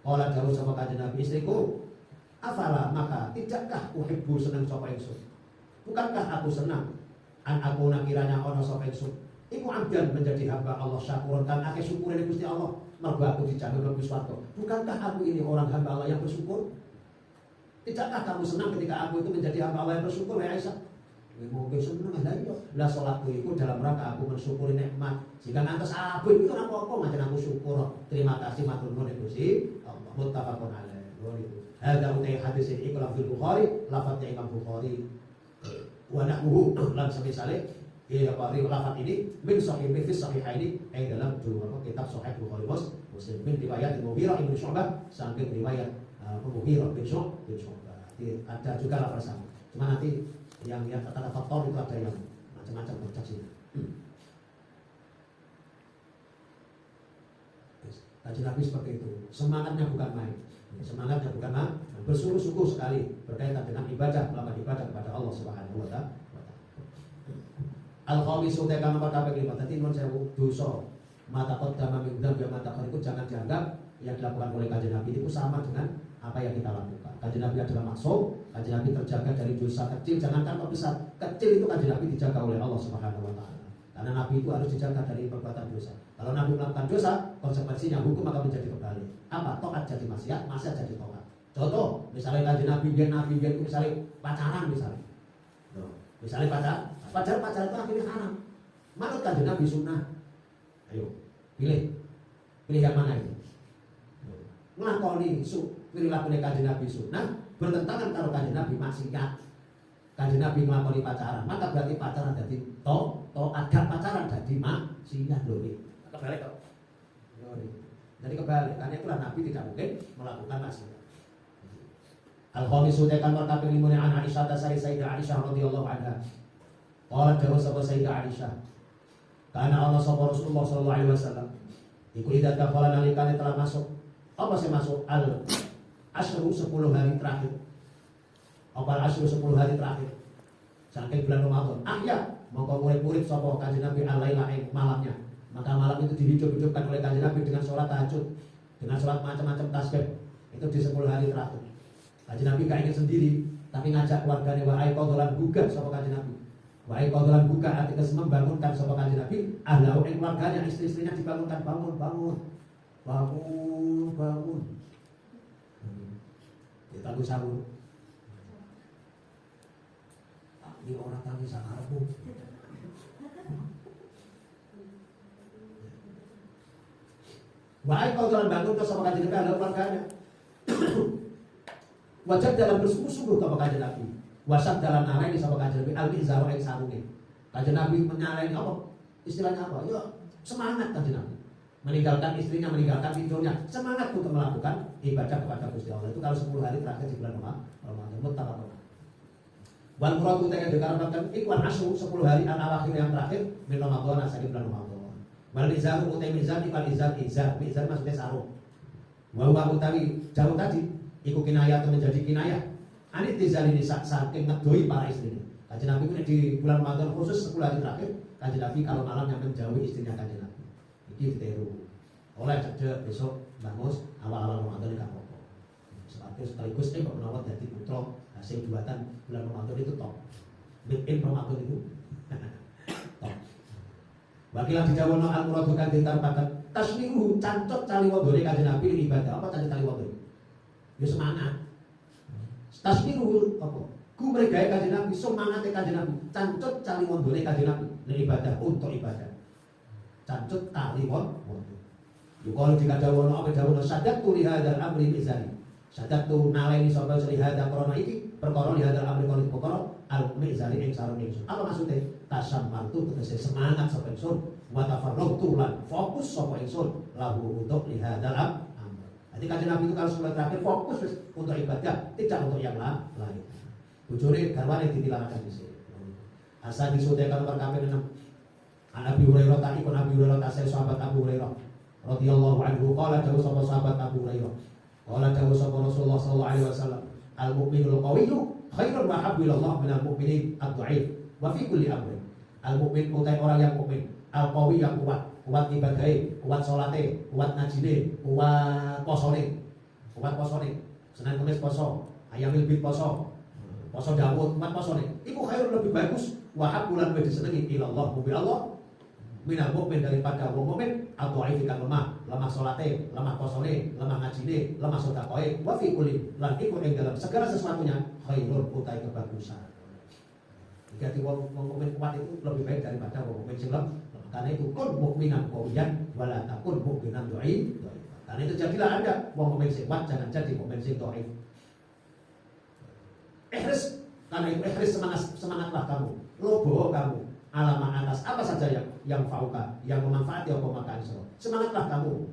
Kala jawab sapa kanjeng Nabi, istriku, "Afala maka tidakkah uhibbu seneng sapa ingsun? Bukankah aku senang an akuna kiranya ana sapa ingsun iku 'abdan menjadi hamba Allah syakuran kan akeh syukure Gusti Allah mergo aku dijamin mlebu swarga. Bukankah aku ini orang hamba Allah yang bersyukur? Tidakkah kamu senang ketika aku itu menjadi hamba Allah yang bersyukur ya Aisyah?" Mungkin seneng lah iya. Lah salatku itu dalam rangka aku mensyukuri nikmat. Jika ngantos aku itu ora apa-apa macam aku syukur. Terima kasih matur nuwun Gusti Allah. Muttafaqun alaih. Hadza utai hadis ini kalau Al Bukhari, lafadznya Imam Bukhari. Wa nahwu lan semisale ya apa lafadz ini min sahih fi sahihaini dalam dua kitab Sahih Bukhari Muslim min riwayat Mughirah bin Syu'bah sampai riwayat Mughirah bin Syu'bah. Ada juga lafaz sama. Cuma nanti yang kata faktor itu ada yang macam-macam bersaksi. Kajian Nabi seperti itu, semangatnya bukan main. Semangatnya bukan bersungguh-sungguh sekali berkaitan dengan ibadah, melakukan ibadah kepada Allah Subhanahu wa Ta'ala. Al-Khamisu tekan nomor kaping 5. Dadi nuwun sewu dosa mata qaddama min dzambi mata itu jangan dianggap yang dilakukan oleh Kanjeng Nabi itu sama dengan apa yang kita lakukan. Kanjeng Nabi adalah maksum, Kanjeng Nabi terjaga dari dosa kecil, jangankan besar. Kecil itu Kanjeng Nabi dijaga oleh Allah Subhanahu wa Ta'ala. Karena Nabi itu harus dijaga dari perbuatan dosa. Kalau Nabi melakukan dosa, konsekuensinya hukum akan menjadi kebalik. Apa? Taat jadi maksiat, maksiat jadi taat. Contoh, misalnya Kanjeng Nabi itu misalnya pacaran misalnya. Misalnya pacaran itu akhirnya haram. Manut Kanjeng Nabi sunnah. Ayo, pilih yang mana itu? Nglakoni perilaku Kanjeng Nabi sunnah bertentangan karo Kanjeng Nabi maksiat. Kanjeng Nabi nglakoni pacaran, maka berarti pacaran dadi agak pacaran dadi maksiat lho iki. Kebalik kok. Jadi kebalik, karena itulah Nabi tidak mungkin melakukan maksiat. Al-Khamisu tekan markaping 5 an Aisyah Sayyidah Aisyah radhiyallahu anha. Qalat dawu sapa Sayyidah Aisyah. Karena Allah sapa Rasulullah sallallahu alaihi wasallam. Iku idza kafala nalikane telah masuk. Apa sih masuk al-asyru 10 hari terakhir. Apa al-asyru 10 hari terakhir. Sampai bulan Ramadan. Ya, mongko murid-murid sapa Kanjeng Nabi al-laila ing malamnya. Maka malam itu dihidup-hidupkan oleh Kanjeng Nabi dengan sholat tahajud, dengan sholat macam-macam tasbih. Itu di 10 hari terakhir. Kanjeng Nabi gak ingin sendiri, tapi ngajak keluarganya wahai qadholan buka sapa Kanjeng Nabi. Wahai qadholan buka artinya membangunkan sapa Kanjeng Nabi, ahlahu ing keluarganya, istri-istrinya dibangunkan, bangun. Ditangguh sahur. Ini orang tangis sakarepmu. Wahai qadholan bangun sapa Kanjeng Nabi ahlahu keluarganya. Wajib dalam bersungguh-sungguh kepada Kanjeng Nabi. Wasat dalam narai sama Kanjeng Nabi al-mizar yang sarungnya. Kanjeng Nabi menyalain apa? Istilahnya apa? Ya semangat Kanjeng Nabi. Meninggalkan istrinya, meninggalkan tidurnya, semangat untuk melakukan ibadah kepada Gusti Allah. Itu kalau 10 hari terakhir di bulan Ramadan. Muttafaqun. Wal muradu tekan dikarenakan ikwan asyru 10 hari al-awakhir yang terakhir min Ramadan asal bulan Ramadan. Wal mizar utai mizar ikal izar maksudnya sarung. Wa huwa utawi jauh tadi iku kinayah atau menjadi kinayah. Anit tizalini saking ngedoi para istri. Kanjeng Nabi itu di bulan Ramadan khusus 10 hari terakhir, Kanjeng Nabi kalau malamnya menjauhi istrinya Kanjeng Nabi. Iki diteru. Oleh cedek besok bangus awal-awal Ramadan gak apa-apa. Sekaligus kok menawa dadi putra hasil buatan bulan Ramadan itu top. Bikin Ramadan itu. Top. Wakilan dijawono al-muradu kan ditampakan tasmihu cancot cali wondone Kanjeng Nabi ibadah apa cali wondone? Ya semangat. Tasmihu apa? Ku mregae Kanjeng Nabi, semangate Kanjeng Nabi, cancut cali wondone Kanjeng Nabi nek ibadah untuk ibadah. Cancut tali wonten. Yo kalau dikadawono apa dawono sadat tu lihadal amri mizani. Sadat tu naleni sapa lihadal krana iki perkara lihadal amri krana perkara al-mizani ing sarung ingsun. Apa maksudnya? Tasammartu tegese semangat sapa ingsun wa tafarraqtu lan fokus sapa ingsun lahu untuk lihadal amri. Jadi Kanjeng Nabi itu kalau sholat terakhir fokus untuk ibadah, tidak untuk yang lain. Bujuri garwane ditilarakan di sini. Asal disudahkan perkara 6. Nabi Hurairah tadi pun Nabi Hurairah tasai sahabat Abu Hurairah radhiyallahu anhu qala dawu sapa sahabat Abu Hurairah. Qala dawu sapa Rasulullah sallallahu alaihi wasallam, al-mu'minul qawiyyu khairun wa habbillah minal mu'minin ad-dha'if wa fi kulli amrin. Al-mu'min utai orang yang mukmin, al-qawi yang kuat ibadahe, kuat salate, kuat ngajine, kuat posone. Senin Kamis poso, ayamil bid poso Daud, kuat posone. Iku khairun lebih bagus wa habbulan wa disenengi ilallah mubi Allah minal mukmin daripada wong mukmin ad-dhaif kang lemah salate, lemah posone, lemah ngajine, lemah sedekahe, wa fi kulli lan iku ing dalam segala sesuatunya khairun utai kebagusan. Jadi wong mukmin kuat itu lebih baik daripada wong mukmin sing lemah. Karena itu kun mukminan qawiyan wala takun mukminan dhaif. Karena itu jadilah Anda wong mukmin sing kuat, jangan jadi mukmin sing dhaif. Ihris, karena itu ihris semangatlah kamu, lobo kamu alaman atas apa saja yang fauka, yang memanfaati apa makan sira. Semangatlah kamu,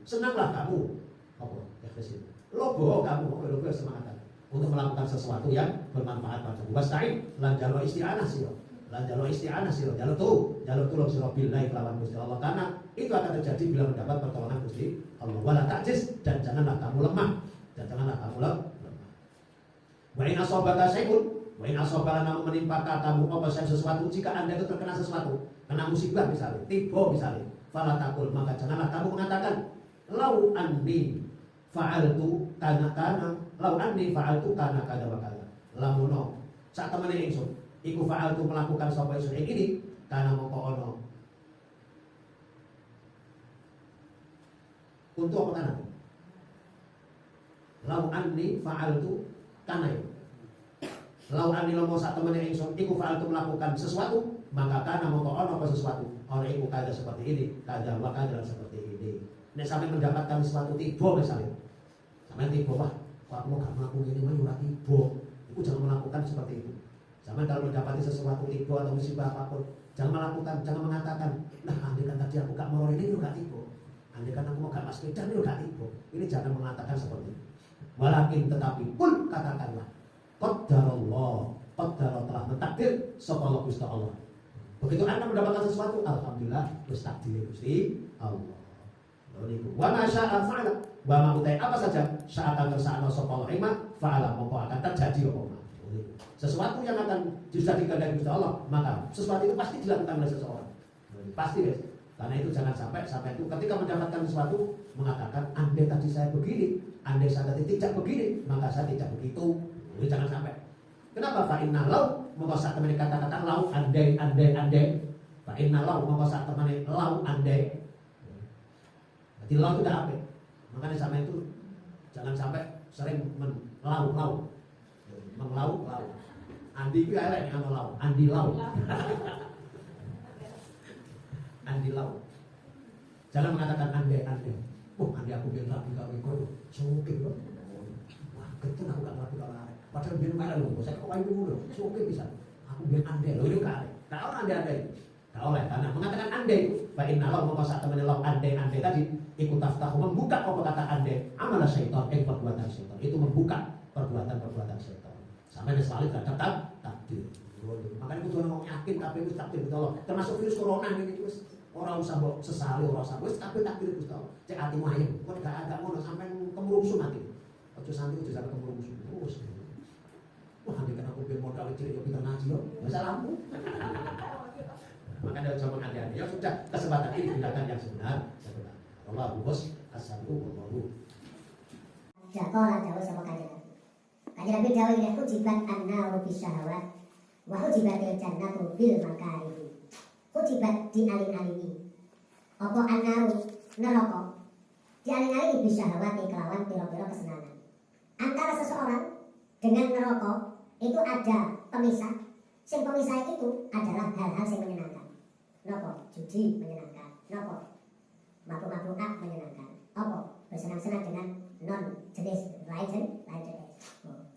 senanglah kamu. Apa? Ihris itu. Lobo kamu, lobo semangat untuk melakukan sesuatu yang bermanfaat padamu. Wasta'in lan jalo isti'anah sira. Lan jalo isti'anah sira, jalo tulung sira billahi kelawan Gusti Allah, karena itu akan terjadi bila mendapat pertolongan Gusti Allah. Wala ta'jiz, dan janganlah kamu lemah dan janganlah kamu lemah. Wa in asabaka syai'un, wa in asabaka namun menimpa kamu apa sesuatu, jika Anda itu terkena sesuatu, kena musibah misalnya, tiba misalnya, fala taqul, maka janganlah kamu mengatakan lau anni fa'altu kana lau anni fa'altu kana wa kana. Lamuno sak temene ingsun iku fa'altu melakukan sapa ingsun ini kana mongko ono. Untuk apa kana? Lau anni fa'altu kana. Lau anni lomo sak temene ingsun iku fa'altu melakukan sesuatu, maka kana mongko ono apa sesuatu. Ono iku kada seperti ini, kada wa kada seperti ini. Nek sampai mendapatkan sesuatu tiba misalnya. Sampai tiba wah, aku mau gak melakukan ini mah ora tiba. Iku jangan melakukan seperti itu. Sampai kalau mendapati sesuatu tiba atau musibah apapun, jangan melakukan, jangan mengatakan, nah andai kan tadi aku gak mau ini juga tiba. Andai kan aku mau gak mas medan itu gak tiba. Ini jangan mengatakan seperti itu. Walakin tetapi pun katakanlah, qaddara telah mentakdir sapa Gusti Allah. Begitu Anda mendapatkan sesuatu, alhamdulillah wis takdir Gusti Allah. Wa ma syaa fa'ala, wa ma utai apa saja saat kersane sapa Allah ima fa'ala mongko akan terjadi apa. Sesuatu yang akan dijadikan dari Gusti Allah, maka sesuatu itu pasti dilakukan oleh seseorang. Pasti guys. Karena itu jangan sampai itu ketika mendapatkan sesuatu mengatakan andai tadi saya begini, andai saya tadi tidak begini, maka saya tidak begitu. Ini jangan sampai. Kenapa? Fa inna lau mongko sak temene kata-kata lau andai. Fa inna lau mongko sak temene lau andai. Jadi lau itu tidak apa. Makanya sama itu jangan sampai sering melau. Menglau. Andi itu elek nih sama lau. Andi lau. Andi lau. Jangan mengatakan andai. Oh, andi aku biar rapi kau ikut. Sungking loh. Wah, betul aku gak rapi kau arek. Padahal biar mana loh. Saya kau main dulu loh. Sungking bisa. Aku biar andai loh. Ini kau arek. Kau andai. Gak oleh. Karena mengatakan andai. Baik nalau memasak teman lau andai tadi. Ikut taftahu membuka apa kata andai. Amalah syaitan. Perbuatan syaitan. Itu membuka perbuatan syaitan. Sampai selalu terhadap takdir. Makanya itu orang yakin tapi itu takdir Gusti Allah. Termasuk virus corona ini terus orang usah mbok sesali orang usah wis kabeh takdir Gusti Allah. Cek atimu ayem. Kok gak ngono sampai kemrungsung ati. Aja santai aja sampai kemrungsung terus. Wah, nanti kan aku biar modal cilik yo pinter ngaji yo. Masa lampu. Makanya zaman hati-hati ya sudah kesempatan ini gunakan yang sebenar. Allahu bos assalamu alaikum. Jaqala dawuh sapa kanjeng Nabi. Kanjeng Nabi dawuh ya hujibat an-naru bisyahawat wa hujibatil jannatu bil makarih. Hujibat dialing-alingi. Apa an-naru neraka dialing-alingi bisyahawat kelawan pira-pira kesenangan. Antara seseorang dengan neraka itu ada pemisah. Sing pemisah itu adalah hal-hal yang menyenangkan. Napa? Judi menyenangkan. Napa? Mabuk-mabukan menyenangkan. Apa? Bersenang-senang dengan non jenis lain jenis.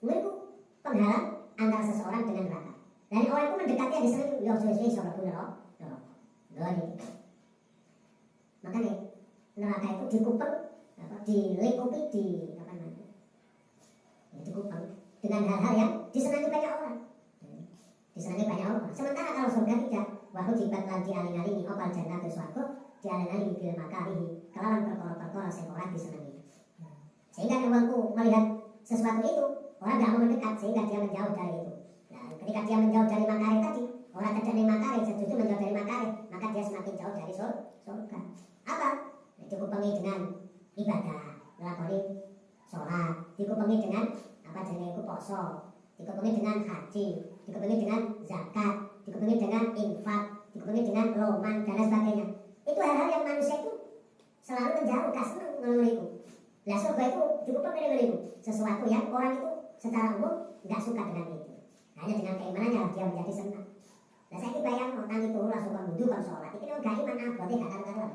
Itu penghalang antara seseorang dengan neraka. Dan orang itu mendekati yang disenangi yo suwe-suwe iso mlebu neraka. Makanya neraka itu dikupeng dilingkupi dikupeng dengan hal-hal yang disenangi banyak orang. Sementara kalau surga tidak, wahyu jibat lan dialing-alingi opal jannatu swarga dialing-alingi bil makarihi kelawan perkara-perkara sing ora disenangi. Sehingga wongku melihat sesuatu itu, orang tidak mau mendekat sehingga dia menjauh dari itu. Nah, ketika dia menjauh dari makari tadi, orang tidak dari makari, setuju menjauh dari makari, maka dia semakin jauh dari surga. Apa? Dikupengi dengan ibadah, melakoni sholat, dikupengi dengan apa jenis poso, dikupengi dengan haji, dikupengi dengan zakat, dikupengi dengan infak, dikupengi dengan roman dan lain sebagainya. Itu hal-hal yang manusia itu selalu menjauh, gak senang melalui itu. Nah, surga itu cukup dengan itu sesuatu yang orang itu secara umum nggak suka dengan itu. Hanya dengan keimanannya dia menjadi senang. Nah, saya bayang orang itu langsung wudhu kan sholat. Ini orang gak iman abadi gak karuan.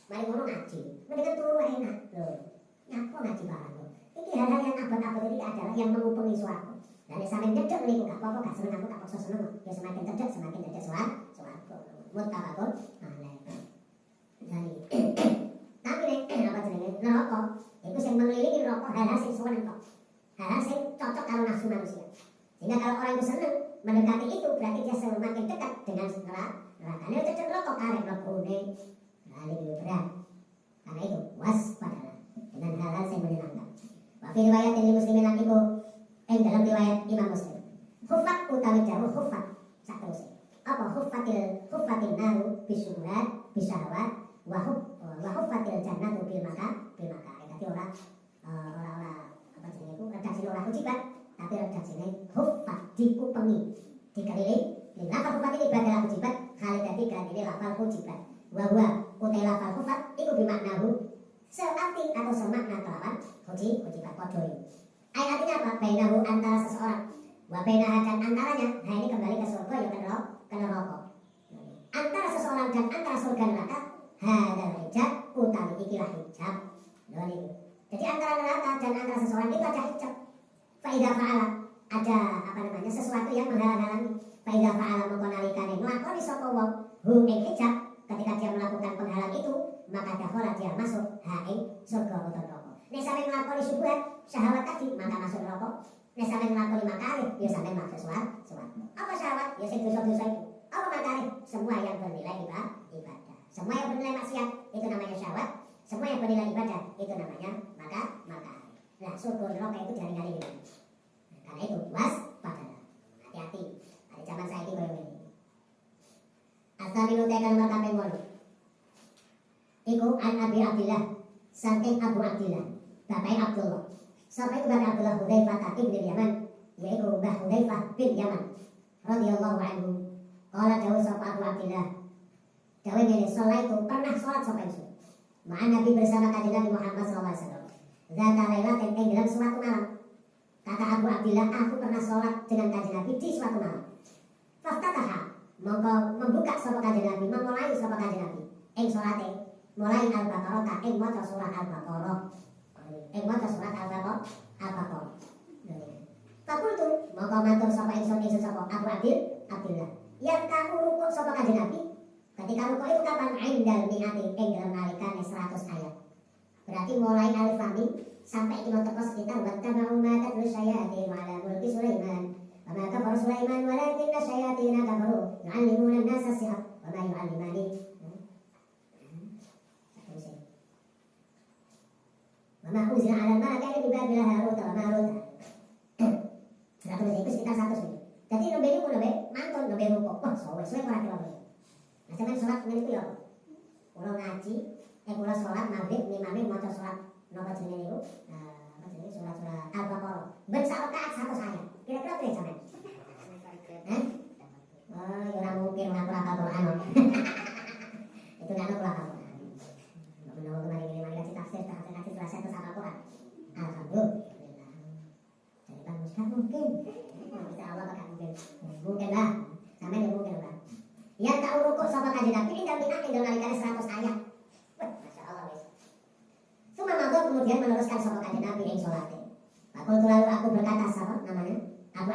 Mari ngomong ngaji, mendingan turu enak loh. Nyapa ngaji barang loh. Ini hal-hal yang abad-abad ini adalah yang mengupengi suatu. Dan sampai cedek meniku gak apa-apa, gak seneng aku gak paksa seneng. Ya semakin cedek suatu. Mutabakun alaih. Jadi tapi nek apa jenenge neraka itu yang mengelilingi neraka hal-hal sing seneng kok. Hal-hal sing cocok karo nafsu manusia. Sehingga kalau orang itu seneng mendekati itu berarti dia semakin dekat dengan neraka. Nek cedek neraka karek mlebune balik itu berat. Karena itu waspadalah dengan hal-hal yang menyenangkan. Wa fi riwayat Imam Muslim lan iku ing dalam riwayat Imam Muslim. Hufat utawi jawu hufat saterusé. Apa huffatil naru bisyubuhat bisyahwat wa huffatil jannatu bil maka. Dadi ora apa jenenge iku redaksine ora ujibat tapi redaksine huffat dikupengi dikeliling lin lafal huffat ini badal ujibat kali dadi ganti lafal ujibat wa utai lafal huffat iku bimaknahu searti atau semakna kelawan ujibat padha iki. Artinya apa? Bainahu antara seseorang wa bainaha dan antaranya. Nah ini kembali ke surga ya ke neraka. Antara seseorang dan antara surga neraka hadal hijab utawi ikilah hijab. Jadi antara neraka dan antara seseorang itu ada hijab. Faidah fa'ala ada sesuatu yang menghalang-halangi. Faidah fa'ala mengkonalikane nglakoni sapa wong hu ing hijab ketika dia melakukan penghalang itu maka dakhala dia masuk ing surga utawa neraka. Nek sampe nglakoni syubhat syahwat tadi maka masuk neraka. Nek sampe nglakoni makarih ya sampe masuk suwarga. Apa syahwat? Ya sing dosa-dosa itu. Apa makarih? Semua yang bernilai ibadah. Semua yang bernilai maksiat itu namanya syahwat. Semua yang bernilai ibadah itu namanya makarih. Nah, surga neraka itu jaringan ini. Karena itu waspadalah. Hati-hati. Ada zaman saya ini koyo ngene. Asal dinutekan nomor kaping 8. Iku an Abi Abdillah saking Abu Abdillah bapak Abdullah. Sampai itu bapak Abdullah Hudzaifah bin Yaman, yaitu Mbah Hudzaifah bin Yaman radhiyallahu anhu. Qala dawuh sapa Abu Abdillah. Dawuh ngene, salat itu pernah salat sapa itu. Ma'an Nabi bersama kanjeng Nabi Muhammad SAW. Zata lailatin ing dalam suatu malam. Kata Abu Abdillah, aku pernah salat dengan kanjeng Nabi di suatu malam. Faftataha, mongko membuka sapa kanjeng Nabi, memulai sapa kanjeng Nabi ing salate mulai Al-Baqarah ing maca surah Al-Baqarah. Ing maca surat Al-Baqarah. Fakultu mongko matur sapa ingsun sapa Abu Abdillah. Yang kamu rukuk sapa kanjeng Nabi. Ketika rukuk itu kapan? Indal mi'ati ing dalam nalikane 100 ayat. Berarti mulai alif lam mim sampai kita teko sekitar wattaba'u ma tatlu syayatin ala mulki Sulaiman. Wa ma kafara Sulaiman walakinna syayatin kafaru yu'allimuna an-nasa sihr wa ma yu'allimani. Mama uzina ala malakaini bi Babil Harut wa Marut. Sudah itu sekitar 100 menit. Jadi nembe niku nembe mantun nembe rukuk. Wah, suwe ora kira. Nah, sampeyan salat ngene iki ya. Kula ngaji, kula salat maghrib imame maca salat napa jenenge niku? Apa jenenge surat-surat Al-Baqarah. Ben sak rakaat 100 ayat. Kira-kira pire sampeyan? Oh, ya ora mungkin ora hafal Quran. Itu enggak ada hafal Quran. Menawa kemarin ini mari kasih tafsir selesai terus hafal Quran. Alhamdulillah. Jadi Bang Ustaz mungkin. Insya Allah bakal mungkin. Mungkin lah. Sampai dia mungkin lah. Yang tak rukuk sapa kanjeng Nabi ini dalam nalikane 100 ayat. Masya Allah wis. Suma mangko kemudian meneruskan sapa kanjeng Nabi ing salate. Lalu aku berkata sapa namanya? Abu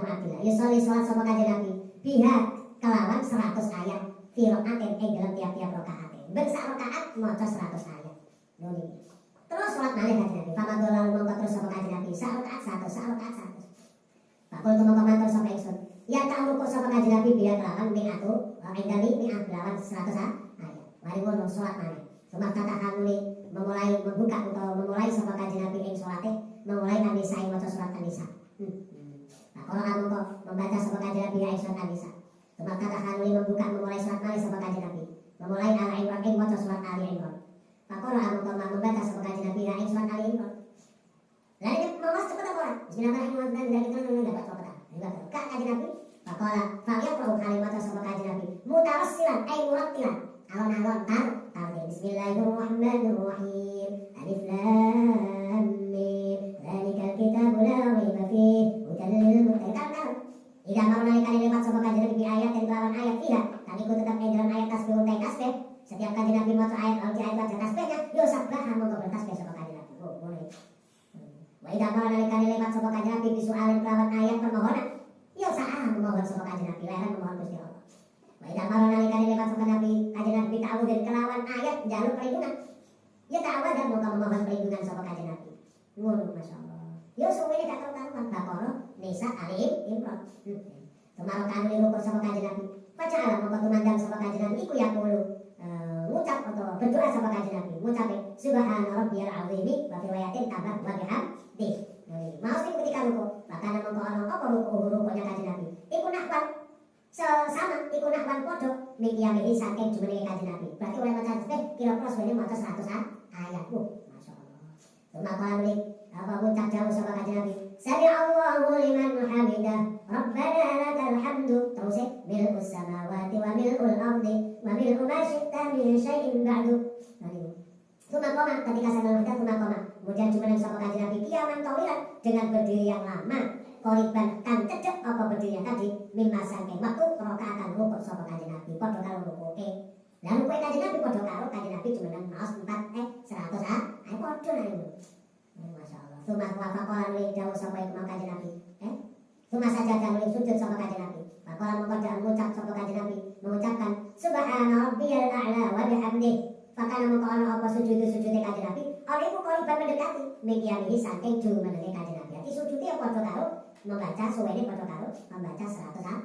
Abdillah. Yusolli salat sapa kanjeng Nabi. Biha kelawan 100 ayat. Fi rakaatin ing dalam tiap-tiap rakaat. Ben sak rakaat maca 100 ayat. Nuli. Terus salat malih kanjeng Nabi. Famadul lalu mongko terus sapa kanjeng Nabi. Sak rakaat 100. Pakul tu mongko matur sapa ingsun. Ya tak rukuk sapa kanjeng Nabi biya kelawan mi'atu indali mi'at kelawan 100 ayat. Mari ngono salat malih. Sumah kata hamuli memulai membuka atau memulai sapa kanjeng Nabi ing salate memulai An-Nisa maca surat An-Nisa. Nah, kalau kamu kok membaca sapa kanjeng Nabi ing surat An-Nisa. Sumah kata hamuli membuka memulai surat malih sapa kanjeng Nabi. Memulai Al-Imran ing maca surat Ali Imran. Pakolo kamu kok membaca sapa kanjeng Nabi ing surat Ali Imran. Lalu mawas cepet apa? Bismillahirrahmanirrahim dan kita dapat cepet. Enggak kak kanjeng Nabi. Pakola fa'ya pro kalimat sapa kanjeng Nabi. Mutarassilan ay murattilan. Alon-alon tar Bismillahirrahmanirrahim. Alif lam mim. Dzalikal kitabu la raiba fihi hudan lil muttaqin. Ida maruna kali lewat sapa kanjeng Nabi ayat dan lawan ayat tidak. Kami ku tetap dalam ayat tasbih untai tasbih. Setiap kanjeng Nabi maca ayat lalu ayat baca tasbihnya, yo sabah monggo bertasbih sapa kanjeng Nabi. Oh, boleh. Wa idza maruna kali lewat sapa kanjeng Nabi bisu'alin lawan ayat permohonan. Yo saah memohon sapa kanjeng Nabi, leren memohon Gusti Allah. Wa idza maruna kali lewat sapa Nabi kanjeng Nabi ta'awudz kelawan ayat jalur perlindungan. Ya ta'awudz dan monggo memohon perlindungan sapa kanjeng Nabi. Ngono masyaallah. Yo suwene gak karuan Baqarah, Nisa, Ali Imran. Kemarin kali rukuk sapa kanjeng Nabi. Baca alam monggo tumandang sapa kanjeng Nabi iku ya kulo. mengucap atau berdoa sama kanjeng Nabi, mengucapin Subhana Rabbiyal Azimi wa fi riwayatin tambah wa bihamdi. Mau sing ketika ruku, bahkan mongko ana apa ruku-rukunya kanjeng Nabi. Iku nahwan sama iku nahwan padha mikiyamihi saking jumenenge kanjeng Nabi. Berarti oleh maca tasbih kira-kira suwene maca 100 ayat. Masyaallah. Maka nulis apa ngucap jauh sama kanjeng Nabi. Sami Allahu liman hamidah. Rabbana lakal hamdu. Terus mil'us samawati wa mil'ul ardi wa mil'u ma syi'ta min syai'in ba'du. Tuma koma ketika saya melihat tuma koma. Kemudian jumeneng sama kanjeng Nabi kiaman tawilan dengan berdiri yang lama. Koriban kan cecek apa berdirinya tadi mimma sangking waktu rokaatan rukuk sama kanjeng Nabi. Podo karo rukuk lalu kue kanjeng Nabi podo karo kanjeng Nabi jumeneng maos 100 ae podo lah itu. Masya Allah. Tuma wafakolan li jauh sampai ke kanjeng Nabi. Tuma saja dan li sujud sama kanjeng Nabi. Wakolan mengkodaan mengucap sama kanjeng Nabi mengucapkan Subhana Rabbiyal A'la wa bihamdih. Fakana mengkolan apa sujud-sujudnya kanjeng Nabi. Oleh itu koriban mendekati mekiamihi saking jumenenge kanjeng Nabi. Jadi sujudnya podo karo membaca suwene podo karo membaca 100 ayat.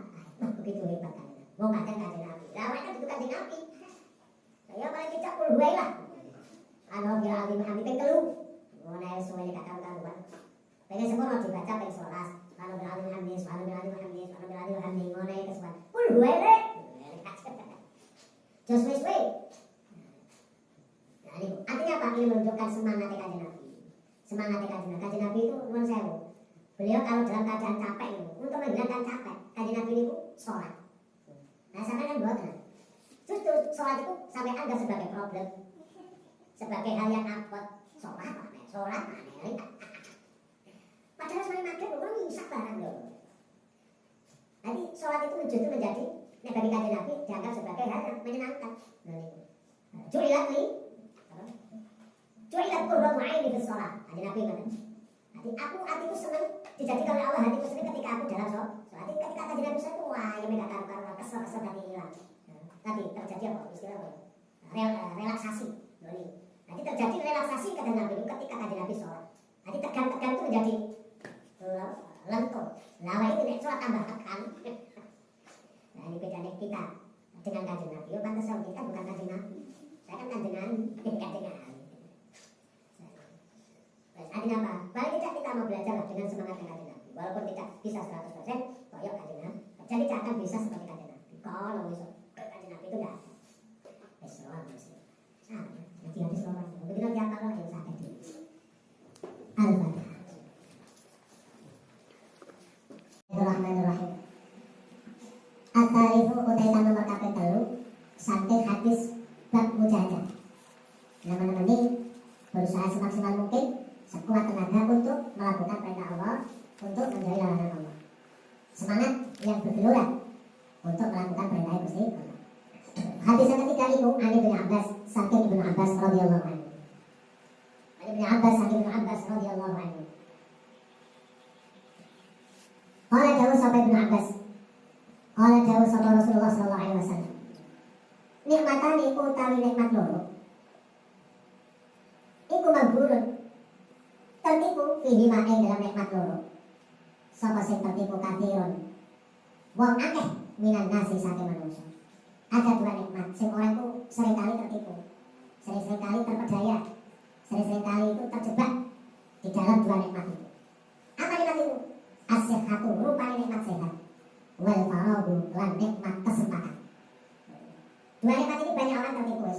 Begitu hebat kanjeng Nabi. Mau kadang kanjeng Nabi. Lah mereka itu kanjeng Nabi. Saya paling kecap puluh huwai lah. Ano bila alim hamdi ping telu. Ngono suwene kakang-kakang. Pengen semono dibaca ping 11. Ano bila alim hamdi, ano bila alim hamdi, ano bila alim hamdi ngono kesuwen. Puluh huwai rek. Jos wis-wis. Nah, ini artinya apa? Ini menunjukkan semangat kanjeng Nabi. Semangat kanjeng Nabi. Kanjeng Nabi itu nuwun sewu. Beliau kalau dalam keadaan capek itu, untuk menghilangkan capek, kanjeng Nabi itu sholat. Nah, sampai kan buatan. Justru sholat itu sampai Anda sebagai problem, sebagai hal yang abot. Sholat mana? Padahal sebenarnya maghrib orang ngisak barang loh. Jadi sholat itu justru menjadi bagi kanjeng Nabi dianggap sebagai hal yang menyenangkan. Ju'ilat qurratu 'aini fi shalah. Kanjeng Nabi ngatakan. Hatiku senang dijadikan oleh Allah, hatiku senang ketika aku dalam sholat. Ketika kanjeng Nabi itu wah yang enggak karu-karuan, kesel tadi hilang. Tadi terjadi apa? Istilah apa? Relaksasi. Nanti terjadi relaksasi kanjeng Nabi itu ketika kanjeng Nabi sholat. Nanti tegang-tegang itu menjadi lentur. Lawa itu nek sholat tambah tekan. Nah ini bedanya kita dengan kanjeng Nabi. Yo pantas kita bukan kanjeng Nabi. Saya kan kanjeng Nabi. Artinya apa? Paling tidak kita mau belajar dengan semangat kanjeng Nabi. Walaupun tidak bisa 100%, koyok kanjeng Nabi. Jadi tidak akan bisa seperti kanjeng Nabi. Kalau bisa kanjeng Nabi itu tidak ada. Islam Muslim. Nanti Islam. Begitu nanti apa lagi yang sakit ini? Al-Fatihah. Bismillahirrahmanirrahim. At-tarifu utaitan nomor kapten telu saking hadis bab mujahadah. Nama-nama ini berusaha semaksimal mungkin sekuat tenaga untuk melakukan perintah Allah, untuk menjauhi larangan Allah. Semangat yang bergelora untuk melakukan perintah Gusti Allah. Hadis yang ketiga itu Ali bin Abbas saking Ibnu Abbas radhiyallahu anhu. Ali bin Abbas saking Ibnu Abbas radhiyallahu anhu. Qala jauh sampai Ibnu Abbas. Qala jauh sampai Rasulullah sallallahu alaihi wasallam. Nikmatani utawi nikmat loro. Iku magburun. Tertipu fihi ma'e dalam nikmat loro. Sapa sing tertipu kathirun. Wong akeh minan nasi saking manusia. Ada dua nikmat sing orang itu seringkali tertipu, sering-kali terpedaya, sering-kali itu terjebak di dalam dua nikmat itu. Apa nikmat itu? As-sihhatu, rupanya nikmat sehat. Wal faragu, lan nikmat kesempatan. Dua nikmat ini banyak orang tertipu.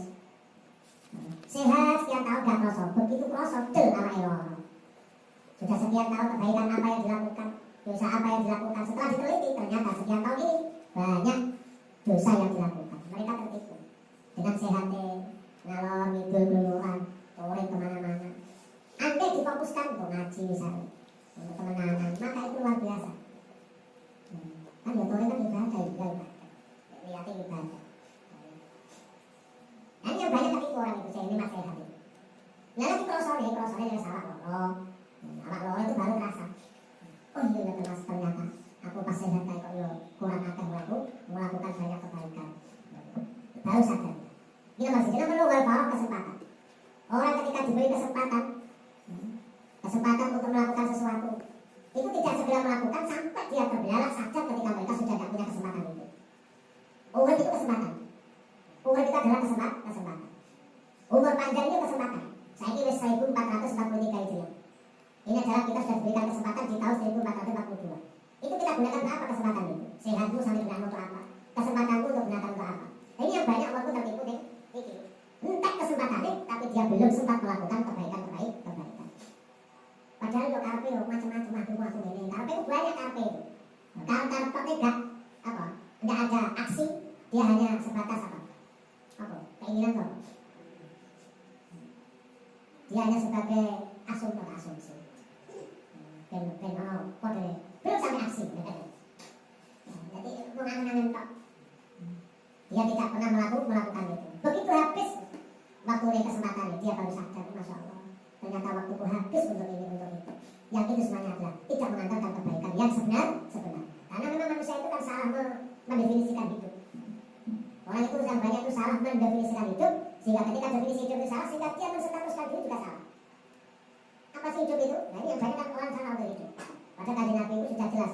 Sehat sekian tahun gak kroso, begitu kroso del ala elor. Sudah sekian tahun kebaikan apa yang dilakukan, dosa apa yang dilakukan, setelah diteliti ternyata sekian tahun ini banyak dosa yang dilakukan. Mereka tertipu dengan sehatnya ngalor ngidul keluyuran, touring kemana-mana. Andai difokuskan untuk ngaji misalnya, untuk kemenangan, maka itu luar biasa. Kan ya touring kan ibadah juga lihatnya ibadah. Dan yang banyak tertipu orang itu saya ini mas sehat itu. Nah lagi krosonya yang salah loro. Awak loro itu baru terasa. Oh iya mas ternyata aku pas sehat kayak kok yo kurang akeh aku melakukan banyak kebaikan. Baru sadar. Kita masih kita perlu kesempatan. Orang ketika diberi kesempatan untuk melakukan sesuatu, itu tidak segera melakukan sampai dia terbelalak saja ketika mereka sudah tidak punya kesempatan itu. Urip itu kesempatan. Urip itu adalah kesempatan. diberikan kesempatan di tahun 1442. Itu kita gunakan untuk apa kesempatan itu? Sehatmu sampai dengan untuk apa? Kesempatanmu untuk gunakan untuk apa? Nah, ini yang banyak orang tuh tertipu nih. Entek kesempatannya, tapi dia belum sempat melakukan kebaikan. Padahal yo karpe yo macam-macam aku ini. Karpe itu banyak karpe itu. Karpe tidak apa? Tidak ada aksi, dia hanya sebatas apa? Keinginan toh. Dia hanya sebagai asumsi. Kode belum sampai aksi. Jadi mengangan-angan tok. Dia tidak pernah melakukan itu. Begitu habis waktu kesempatan dia baru sadar, masya Allah. Ternyata waktuku habis untuk ini, untuk itu. Yang itu semuanya adalah tidak mengantarkan kebaikan yang sebenar. Karena memang manusia itu kan salah mendefinisikan hidup. Orang itu yang banyak itu salah mendefinisikan hidup, sehingga ketika definisi hidup itu salah, sehingga dia menstatuskan diri juga salah. Apa sih hidup itu? Nah ini yang banyak kan orang salah untuk hidup. Padahal Kanjeng Nabi itu sudah jelas.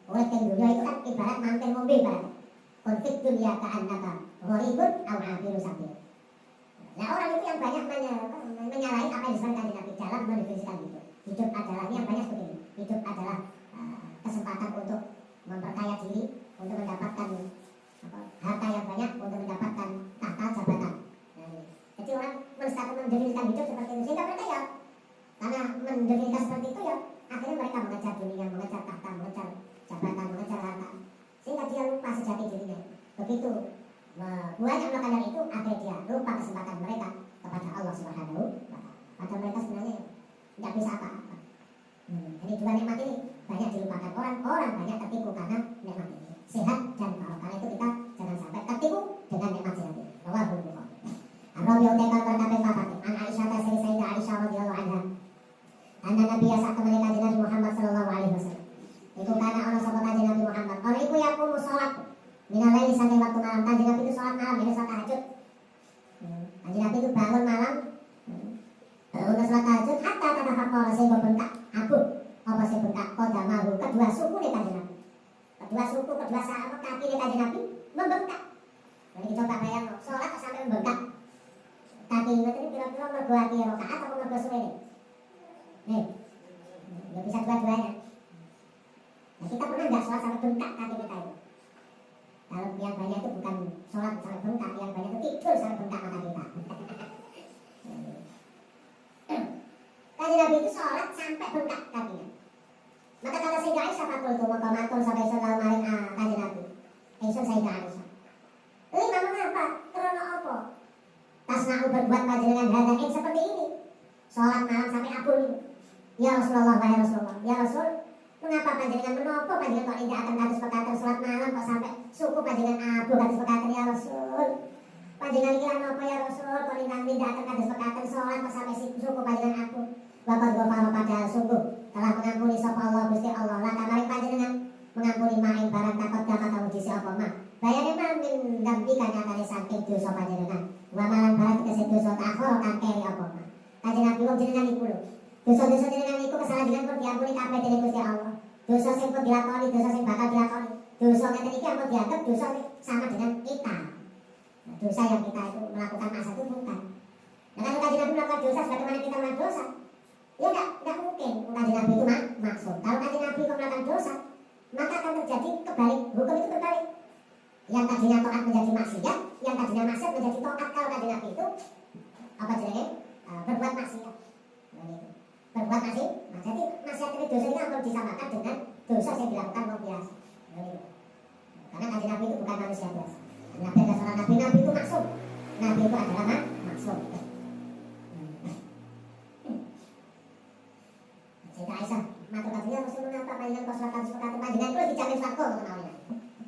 Oleh dunia itu kan ibarat mantel mobil ibarat. Konflik dunia ka'annaka gharibun aw abiru sabil. Nah orang itu yang banyak menyalahi apa yang disampaikan Kanjeng Nabi dalam mendefinisikan hidup. Hidup adalah ini yang banyak seperti ini. Hidup adalah kesempatan untuk memperkaya diri, untuk mendapatkan harta yang banyak, untuk mendapatkan tahta jabatan. Jadi orang mendefinisikan hidup seperti itu, sehingga mereka ya karena mendefinisikan seperti itu ya akhirnya mereka mengejar dunia, mengejar tahta, mengejar jabatan, mengejar harta, sehingga dia lupa sejati dirinya. Begitu banyak melakukan itu, akhirnya dia lupa kesempatan mereka kepada Allah Subhanahu wa Ta'ala. Padahal mereka sebenarnya tidak bisa apa-apa. Jadi dua nikmat ini banyak dilupakan orang banyak tertipu karena nikmat ini sehat dan barokah. Karena itu kita jangan sampai tertipu dengan nikmat sehat ini. Rawahul Bukhari. Ar-Rabi'u tekal berkata Fatih an Aisyah tasiri Sayyidah Aisyah radhiyallahu anha. Anna Nabi saat teman Kanjeng Nabi Muhammad sallallahu alaihi wasallam. Itu karena orang sahabat Kanjeng Nabi Muhammad. Kalau itu yaqumu sholat minalaili sampai waktu malam. Kanjeng Nabi itu sholat malam, ini sholat tahajud. Kanjeng Nabi itu bangun malam untuk sholat tahajud hatta tatafaqara sehingga bengkak abu apa sih bengkak qadamahu kedua suku nih Kanjeng Nabi. Kedua suku, kedua sahabat kaki nih Kanjeng Nabi membengkak. Jadi coba bayang sholat sampai membengkak. Kaki ini kira-kira mergo ati rakaat atau mergo suwe nih. Nih, ya bisa dua-duanya. Nah kita pernah nggak sholat sampai bengkak kaki kita itu? Kalau yang banyak itu bukan sholat sampai bengkak, yang banyak itu tidur sampai bengkak mata kita. Kanjeng Nabi itu sholat sampai bengkak kakinya. Maka kata Sayyidah Aisyah fakul itu mau matur sampai saudara maring Kanjeng Nabi. Sayyidah Aisyah. Lima mengapa? Karena apa? Tasna'u berbuat panjenengan hadain seperti ini. Sholat malam sampai abul. Ya Rasulullah, wahai Rasulullah. Ya Rasul, mengapa panjenengan menopo panjenengan kok tidak akan kados pekaten sholat malam kok sampai suku panjenengan abu kados pekaten ya Rasul. Panjenengan iki lan apa ya Rasul kok tidak akan kados pekaten sholat kok sampai suku panjenengan abu. Waqad ghafara pada sungguh telah mengampuni sapa Allah Gusti Allah. Lah kamaring panjenengan mengampuni maing barang takut dapat kamu disi apa mah. Bayane mamin dampi kanyatane saking dosa panjenengan. Wa malang barang kese dosa takhor kang keri apa mah. Kanjeng Nabi wong jenengan iku lho. Dosa-dosa jenengan iku kesalahan jenengan pun diampuni kabeh dening Gusti Allah. Dosa sing pun dilakoni, dosa sing bakal dilakoni. Dosa ngeten iki ampun dianggap dosa sama dengan kita. Nah, dosa yang kita itu melakukan masa itu bukan. Nah kalau Kanjeng Nabi melakukan dosa sebagaimana kita melakukan dosa, ya enggak mungkin Kanjeng Nabi itu maksud. Kalau Kanjeng Nabi melakukan dosa, maka akan terjadi kebalik, hukum itu berbalik. Yang tadinya taat menjadi maksiat, yang tadinya maksiat menjadi taat. Kalau Kanjeng Nabi itu apa jenenge? Berbuat maksiat. Berbuat maksiat. Nah, jadi maksiat ini dosa ini akan disamakan dengan dosa yang dilakukan orang biasa. Karena Kanjeng Nabi itu bukan manusia biasa. Nabi adalah seorang nabi, nabi itu maksum. Nabi itu adalah maksum. Sayyidah Aisyah, matur katanya Rasulullah apa panjenengan kok sholat kados pekaten panjenengan kuwi dijamin swarga ngoten.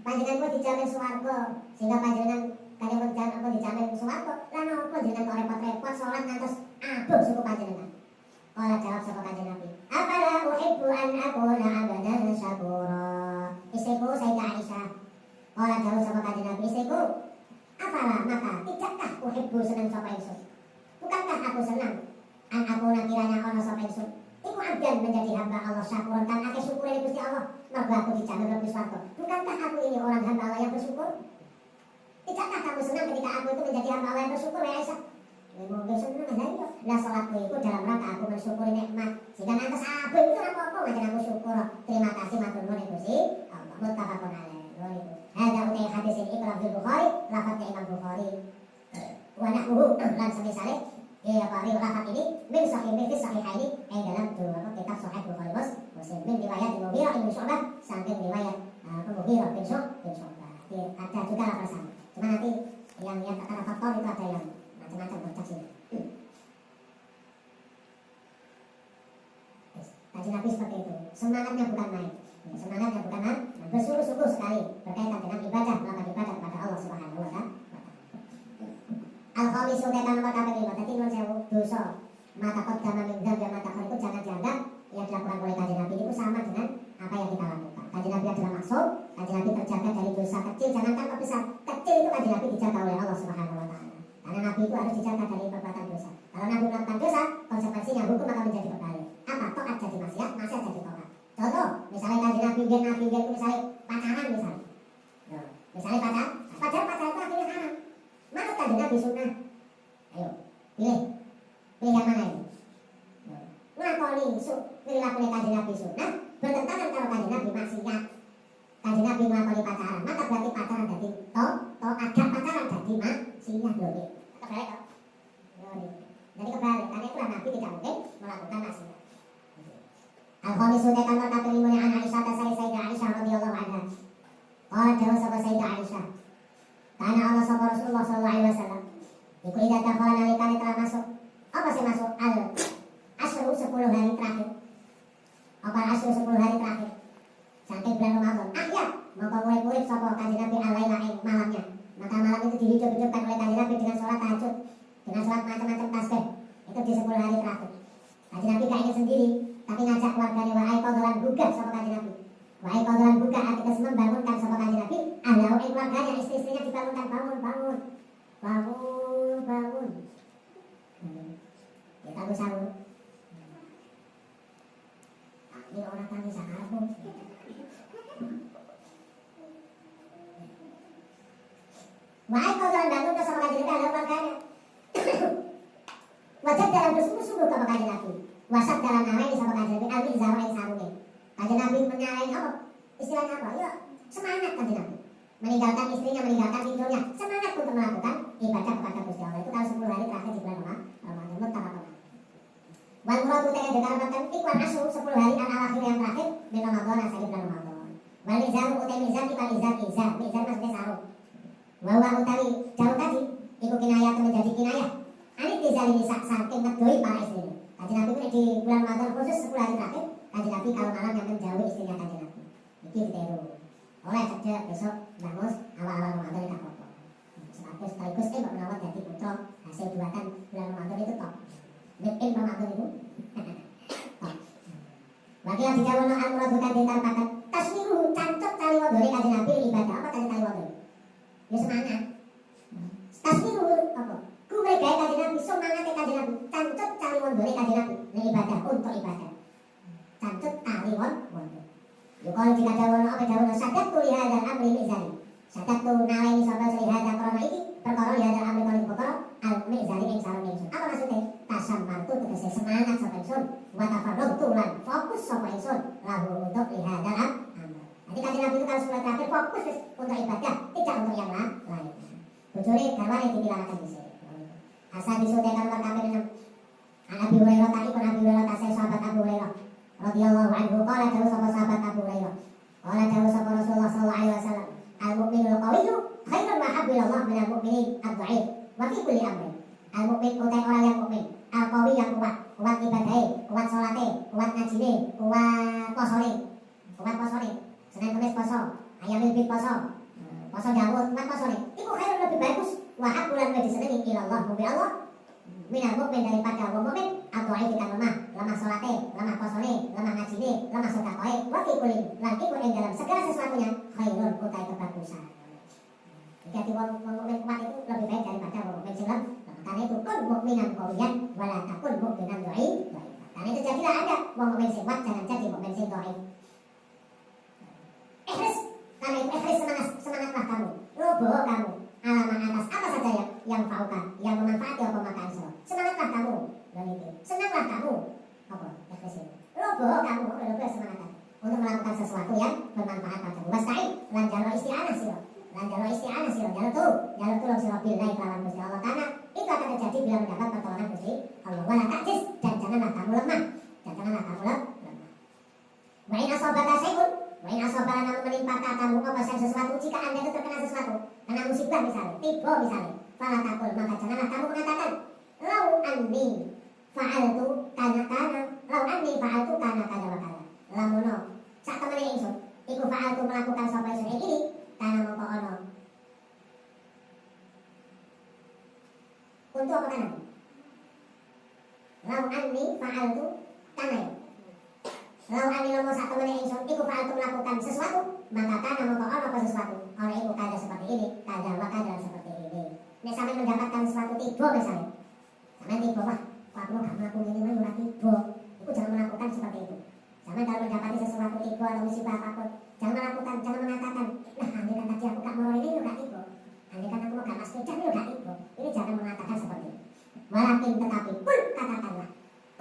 Panjenengan kuwi dijamin swarga sehingga panjenengan kaya menjan apa dijamin swarga. Lah napa jenengan kok repot-repot sholat ngantos abot suku panjenengan. Kala jawab sapa Kanjeng Nabi, "Afala uhibbu an akuna abadan syakura." Istriku Sayyidah Aisyah. Kala jawab sapa Kanjeng Nabi, "Istriku, afala maka tidakkah uhibbu seneng sapa ingsun? Bukankah aku senang an akuna kiranya ana sapa ingsun? Iku abdan menjadi hamba Allah syakuran kan akeh syukur dari Gusti Allah. Mergo aku dijamin lebih swarga. Bukankah aku ini orang hamba Allah yang bersyukur? Tidakkah kamu senang ketika aku itu menjadi hamba Allah yang bersyukur ya Aisyah?" Mungkin seneng aja itu. Lah sholat itu dalam rangka aku mensyukuri nikmat. Sehingga nanti abeng itu apa-apa ngajen aku syukur. Terima kasih matur nuwun Gusti. Allah muttafaqun alaih. Hadza utai hadis ini Imam Bukhari, lafadznya Imam Bukhari. Wa nahwu lan semisale ya Pak lafaz ini min sahih min sahihaini dalam dua kitab Sahih Bukhari Muslim min riwayat Mughirah bin Syu'bah sampai riwayat Mughirah bin Syu'bah. Ada juga lafaz sama. Cuma nanti yang kata faktor itu ada yang macam-macam baca sini. Kaji Nabi seperti itu. Semangatnya bukan main. Semangatnya bukan main. Bersungguh-sungguh sekali berkaitan dengan ibadah, melakukan ibadah kepada Allah Subhanahu wa Ta'ala. Al-Khamisu tekan nomor kapal 5. Tadi non sewu dosa mata kodama min dzam dan mata itu jangan dianggap yang dilakukan oleh kaji Nabi itu sama dengan apa yang kita lakukan. Kaji Nabi adalah maksud, kaji Nabi terjaga dari dosa kecil, jangankan besar. Kecil itu kaji Nabi dijaga oleh Allah Subhanahu wa Ta'ala. Karena Nabi itu harus dijaga dari perbuatan dosa. Kalau Nabi melakukan dosa, konsekuensinya hukum akan menjadi berbalik. Apa? Taat jadi maksiat, maksiat jadi taat. Contoh, misalnya kaji Nabi itu misalnya pacaran misalnya. Misalnya pacaran itu akhirnya haram. Mana kaji Nabi sunnah? Ayo, pilih yang mana ini? Ngakoni perilaku kaji Nabi sunnah bertentangan kalau kaji Nabi maksiat. Kaji Nabi ngakoni pacaran, maka berarti pacaran jadi agak pacaran jadi maksiat loh. Kebalik kok. Jadi kebalik, karena itulah Nabi tidak mungkin melakukan maksiat. Al-Khamisu tekan martabah limunnya an Aisyah tasai Sayyidah Aisyah radhiyallahu anha. Qala dawu sapa Sayyidah Aisyah. Karena Allah sapa Rasulullah sallallahu alaihi wasallam. Iku ida dakhala nalikane telah masuk. Apa sih masuk al-asyru 10 hari terakhir. Apa asyru 10 hari terakhir. Sampai bulan Ramadan. Ya, maka murid-murid sapa kanjeng Nabi alaila malamnya. Maka malam itu dihidup-hidupkan oleh kanjeng Nabi dengan sholat tahajud, dengan sholat macam-macam tasbih. Itu di 10 hari terakhir. Kanjeng Nabi gak ingin sendiri, tapi ngajak keluarganya wahai qadalan gugah sama kanjeng Nabi. Wahai qadalan gugah artinya membangunkan sama kanjeng Nabi. Ahlau keluarganya, istri-istrinya dibangunkan, bangun. Kita harus sahur. Ini orang tanya sakarmu. Wahai qadalan bangun sama kanjeng Nabi, ahlau keluarganya. Wajib dalam bersungguh-sungguh sama kanjeng Nabi. Wasat dalam nawai sama kanjeng Nabi. Al-Mizar yang sarungnya. Kanjeng Nabi menyalain apa? Istilahnya apa? Ya, semangat kanjeng Nabi. Meninggalkan istrinya, meninggalkan tidurnya, semangat untuk melakukan ibadah kepada Gusti Allah. Itu kalau 10 hari terakhir di bulan Ramadan. Muttafaqun. Wal muradu ta'ala dikarenakan ikwan asyur 10 hari al-akhir yang terakhir di Ramadan asal di bulan Ramadan. Wal mizan utai mizan di mizan maksudnya sarung. Wa utawi jauh tadi iku kinayah atau menjadi kinayah. Ani tizali saking ngedoi para istrinya. Kanjeng Nabi itu di bulan Ramadan khusus 10 hari terakhir, kanjeng Nabi kalau malam yang menjauhi istrinya kanjeng Nabi. Iki diteru. Oleh kerja besok bangun awal-awal Ramadan itu apa? Sekaligus merawat jadi putra hasil buatan bulan Ramadan itu top. Bikin Ramadan itu top. Bagi yang dijawono al-murad bukan ditampakan tasmiru cancok tali wadone kanjeng Nabi ibadah apa tali wadone? Ya semangat. Tasmiru apa? Kumre gawe kanjeng Nabi semangat kanjeng Nabi cancok tali wadone kanjeng Nabi ibadah untuk ibadah. Cancok tali wadone. Kalau jika dawono apa dawono sadat tu lihada amri mizari. Sadat tu nalai sapa lihada korona iki perkara lihada amri paling perkara al mizari ing sarung ingsun. Apa maksudnya? Tasammartu tegese semangat sapa ingsun wa tafarraqtu lan fokus sapa ingsun lahu untuk lihada amri. Jadi kanjeng Nabi itu kalau sholat terakhir fokus untuk ibadah, tidak untuk yang lain. Bojone garwane ditilaraken dhisik. Asal disutekan nomor kaping 6. Abi Hurairah tadi pun Abi Hurairah tasai sahabat Abu Hurairah radhiyallahu anhu qala dawu sapa sahabat Abu Hurairah qala dawu sapa Rasulullah sallallahu alaihi wasallam al-mu'minul qawiyyu khairun wa habbu ilallah minal mu'minin ad-dha'if wa fi kulli amrin. Al-mu'min utai orang yang mukmin, al-qawi yang kuat ibadahe, kuat salate, kuat ngajine, kuat posone. Senin Kamis poso, ayam bid poso Daud, kuat posone. Iku khairun lebih bagus wa habbu lan disenengi ilallah mubi Allah minal mu'min daripada wong mukmin ad-dha'if kan lemah salate, lemah posone, lemah ngajine, lemah sedekahe, wa fi kulli lan iku ing dalam segala sesuatunya khairun utai kebagusan. Jadi wong mukmin kuat itu lebih baik daripada wong mukmin sing lemah. Karena itu kun mukminan qawiyan wala takun mukminan dhaif. Karena itu jadilah Anda wong mukmin sing kuat, jangan jadi mukmin sing dhaif. Ikhlas, karena itu ikhlas semangatlah kamu. Roboh kamu alaman atas apa saja yang fauka, yang memanfaati apa makan untuk melakukan sesuatu yang bermanfaat bagi wasta'in lan jalur isti'anah sira. Lan jalur isti'anah sira jalur tulung sira billahi kelawan Gusti Allah karena itu akan terjadi bila mendapat pertolongan Gusti Allah. Wala ta'jiz dan janganlah kamu lemah. Dan janganlah kamu lemah. Wa in asabaka syai'un wa in asabaka namun menimpa kamu apa sesuatu jika Anda itu terkena sesuatu, kena musibah misalnya, tiba misalnya, fala taqul maka janganlah kamu mengatakan lau anni fa'altu kana lau anni fa'altu kana kada wa kada. Lamuno sak temene ingsun iku fa'altu melakukan sapa ingsun ini kana mongko ana. Untuk apa kana? Lau anni fa'altu kana. Lau anni lamun sak temene ingsun iku fa'altu melakukan sesuatu maka kana mongko ana apa sesuatu. Ana iku kada seperti ini, kada wa kada seperti ini. Nek sampe mendapatkan sesuatu tiba misalnya. Sampe tiba wah, aku gak melakukan ini mah ora tiba. Iku jangan melakukan seperti itu. Jangan kalau mendapati sesuatu tiba atau musibah apapun, jangan melakukan, jangan mengatakan, nah andai kan tadi aku gak mau ini yo gak tiba. Andai kan aku mau gak mas kerja yo gak tiba. Ini jangan mengatakan seperti itu. Walakin tetapi pun katakanlah,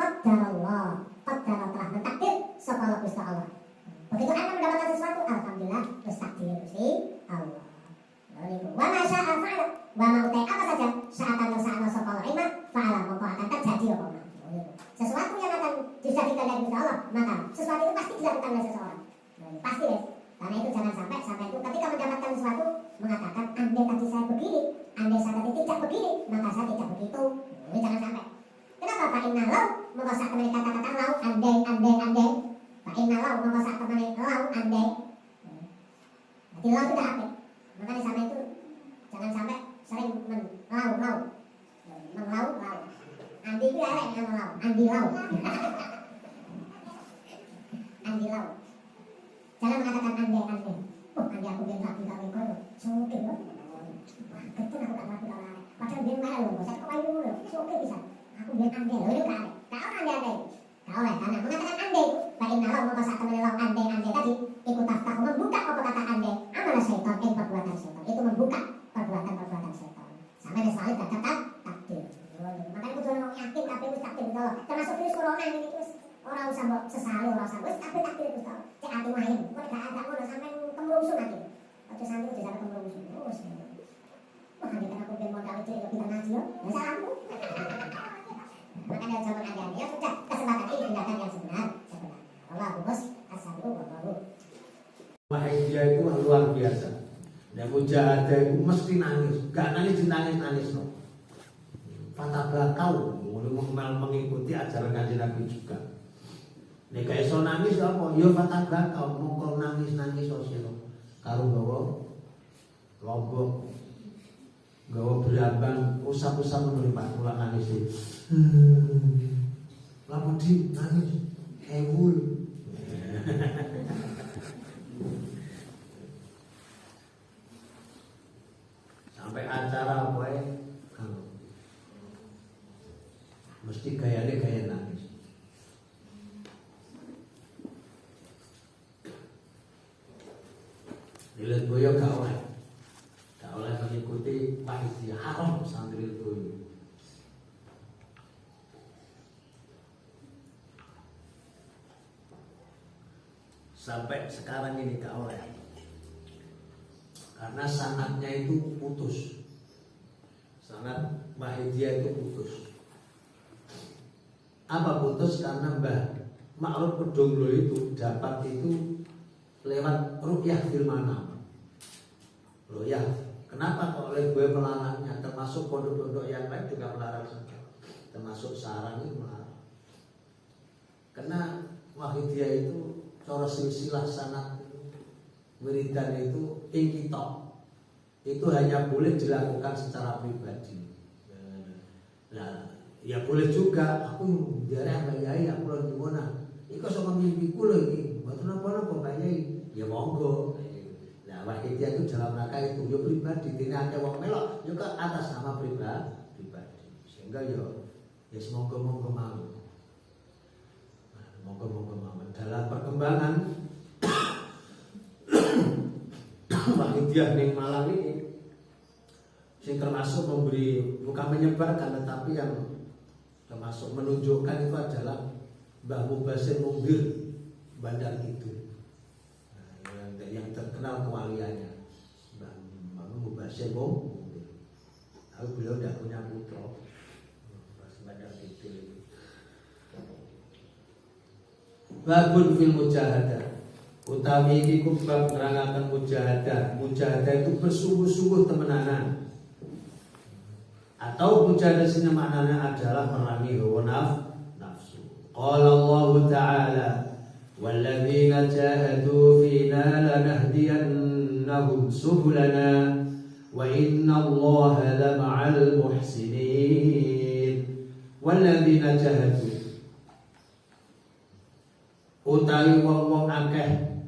qaddarallah, qaddara telah mentakdir sapa Gusti Allah. Begitu Anda mendapatkan sesuatu, alhamdulillah wis takdir Gusti Allah. Lalu itu, wa ma syaa fa'ala, wa ma utai apa saja, sa'atan sa'ana sapa Allah fa'ala mongko akan terjadi apa ma. Sesuatu yang akan dijadikan dari Gusti Allah, maka sesuatu itu pasti dilakukan oleh seseorang. Pasti ya. Karena itu jangan sampai itu ketika mendapatkan sesuatu mengatakan andai tadi saya begini, andai saya tadi tidak begini, maka saya tidak begitu. Ini jangan sampai. Kenapa? Fa inna lau mongko sak temene kata-kata lau andai. Fa inna lau mongko sak temene lau andai. Jadi lau tidak apa. Makanya sampai itu jangan sampai sering lau. Andi itu elek yang lau. Andi lau. Jangan mengatakan andai. Oh, andi aku biar rapi gawe koyo. Soke lho. Wah, betul aku gak rapi gawe. Padahal biar marah lho, saya kok ayu lho. Soke bisa. Aku biar andai lho, ini gak ada. Gak andai. Gak oleh karena mengatakan andai. Baik nalar mau sak temen lau andai tadi. Ikut tafkah membuka apa kata andai. Amalah syaitan, perbuatan syaitan. Itu membuka perbuatan syaitan. Sampai ada soal kata takdir. Makanya aku jangan yakin tapi wis takdir itu Allah. Termasuk virus corona ini terus orang usah mbok sesali orang usah wis kabeh takdir itu Allah. Cek ati main. Kok gak ada ngono sampean kemrungsu nanti. Ojo sampe udah sampe kemrungsu. Oh wis. Wah, nek aku ben modal itu ya pindah ngaji yo. Ya salahku. Makanya zaman ada ya sudah kesempatan ini tindakan yang sebenar. Allah bos asal-usul wallahu. Dia itu luar biasa. Dan mujahadah itu mesti nangis. Gak nangis ditangis-nangis no. Fatah kau mengikuti ajaran Kanjeng Nabi juga. Nek gak iso nangis apa? Ya fatah kau mongko nangis-nangis sosilo. Karo gawa lombok gawa berambang usap-usap menurut Pak kula nangis iki. Lapo di nangis hewul. Sampai acara apa ya? Mesti gayanya gaya nangis. Lihat boyo gak oleh mengikuti panitia haram santri boyo. Sampai sekarang ini gak oleh. Karena sanadnya itu putus. Sanad Mahidiyah itu putus. Apa putus? Karena Mbah Ma'ruf Pedonglo itu dapat itu lewat ru'yah fil manam. Ru'yah. Kenapa kok oleh gue melarangnya? Termasuk pondok-pondok yang lain juga melarang juga. Termasuk sarang itu melarang. Karena Mahidiyah itu cara silsilah sanad wiridan itu ingkitok. Itu hanya boleh dilakukan secara pribadi. Nah, ya boleh juga aku jarang Mbak Yai aku lagi gimana. Iku sama mimpiku lagi. Mboten napa-napa Mbak Yai. Ya monggo. Nah, Wahidiyah itu dalam rangka itu yo pribadi, dene akeh wong melok yo ke atas nama pribadi. Sehingga yo ya monggo-monggo mawon. Nah, monggo-monggo mawon dalam perkembangan Wahidiyah ning Malang ini sing termasuk memberi bukan menyebarkan tetapi yang termasuk menunjukkan itu adalah Mbah Mubasir Mumbir Bandar Kidul. yang terkenal kewaliannya. Mbak Mubasir mungkin. Tapi beliau tidak punya putra. Semacam itu. Babun fil mujahadah. Utawi iki bab nerangaken mujahadah. Mujahadah itu bersungguh-sungguh temenanan. Atau mujahadah sini maknanya adalah merangi hawa nafsu. Qala Allah Ta'ala, walladzina jahadu fina lanahdiyannahum subulana wa inna Allaha lama'al muhsinin. Walladzina jahadu, utawi wong-wong akeh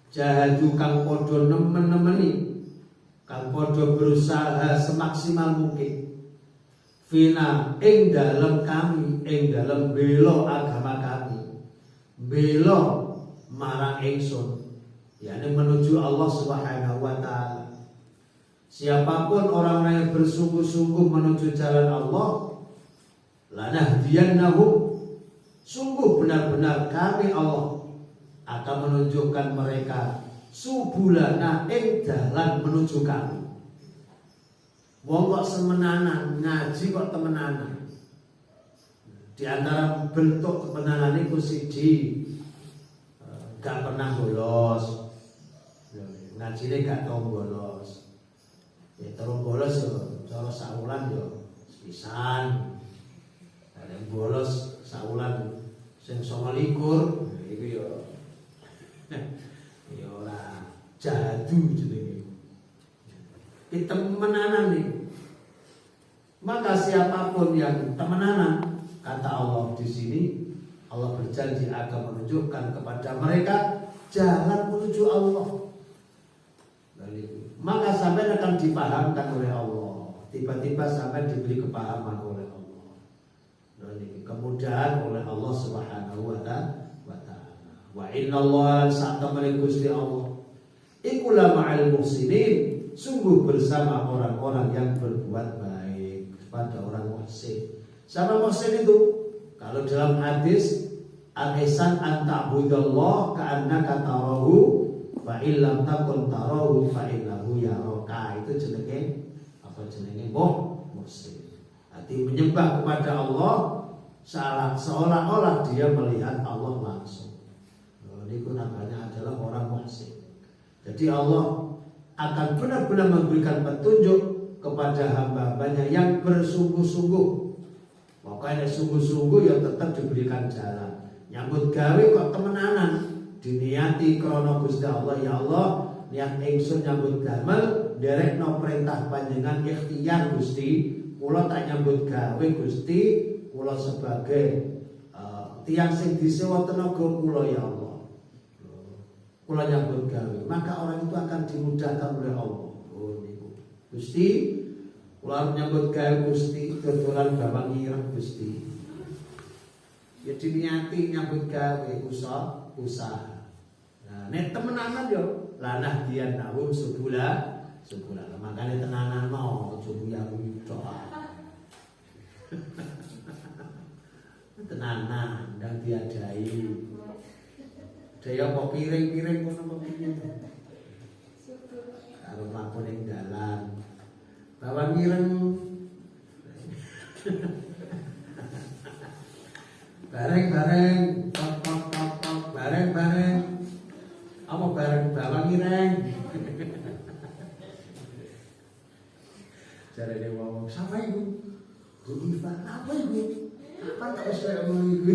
jahadu kang padha nemen-nemeni, kang padha berusaha semaksimal mungkin fina ing dalem kami, ing dalem bela agama kami, bela marang ingsun, yakni menuju Allah Subhanahu wa taala. Siapapun orang yang bersungguh-sungguh menuju jalan Allah, lanahdiyannahum, sungguh benar-benar kami Allah akan menunjukkan mereka subulana ing dalan menuju kami. Wong kok semenanan, ngaji kok temenanan. Di antara bentuk kemenanan itu siji gak pernah bolos. Ngajine gak tau bolos. Ya terus bolos yo cara saulan yo pisan. Ada bolos saulan sing 29 iku yo ya ora jadu jenenge. Iki temenanan nih. Maka siapapun yang temenanan, kata Allah di sini, Allah berjanji akan menunjukkan kepada mereka jalan menuju Allah. Maka sampai akan dipahamkan oleh Allah. Tiba-tiba sampai diberi kepahaman oleh Allah. Kemudahan oleh Allah Subhanahu wa ta'ala. Wa inna Allah sa'tamani Gusti Allah iku la ma'al muhsinin, sungguh bersama orang-orang yang berbuat baik, pada orang muhsin. Sama muhsin itu kalau dalam hadis al-ihsan an ta'budallah ka'annaka tarahu fa illam takun tarahu fa innahu yaraka. Itu jenenge apa jenenge muhsin. Arti menyembah kepada Allah seolah-olah dia melihat Allah langsung. Ini namanya adalah orang muhsin. Jadi Allah akan benar-benar memberikan petunjuk kepada hamba-hambanya yang bersungguh-sungguh. Pokoknya sungguh-sungguh ya tetap diberikan jalan. Nyambut gawe kok temenanan, diniati krana Gusti Allah, ya Allah, niat ingsun nyambut damel nderekno perintah panjenengan ikhtiar Gusti. Kula tak nyambut gawe Gusti, kula sebagai tiyang sing disewa tenaga kula ya Allah. Kula nyambut gawe, maka orang itu akan dimudahkan oleh Allah. Oh niku. Gusti, kula nyambut gawe Gusti, dodolan bawang ireng Gusti. Ya diniati nyambut gawe usaha. Nah, nek temenanan yo lanah dian nawum sebulan. Makane tenanan mau aja buyang tok. Tenanan dan diadai. Daya apa piring-piring ngono apa piye. Karo mlaku ning dalan. Bawang ireng. Bareng-bareng, tok bareng-bareng. Apa bareng bawang ireng? Jarene wong, "Sapa iku?" "Bu Iva." "Apa iku?" "Apa tak wis kaya ngono iku."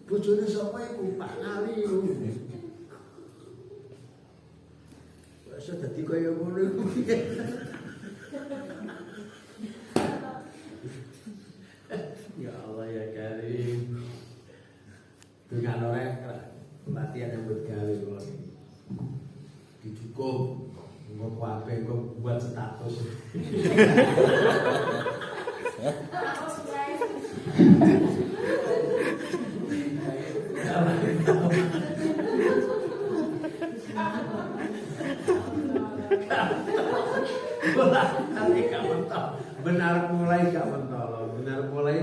Bojone sapa iku? Pak Nali. Wis dadi kaya ngono iku. Ya Allah ya Karim. Dengan orek latihan yang bergawe kula iki. Dicukup engko kabeh engko buat status. Benar mulai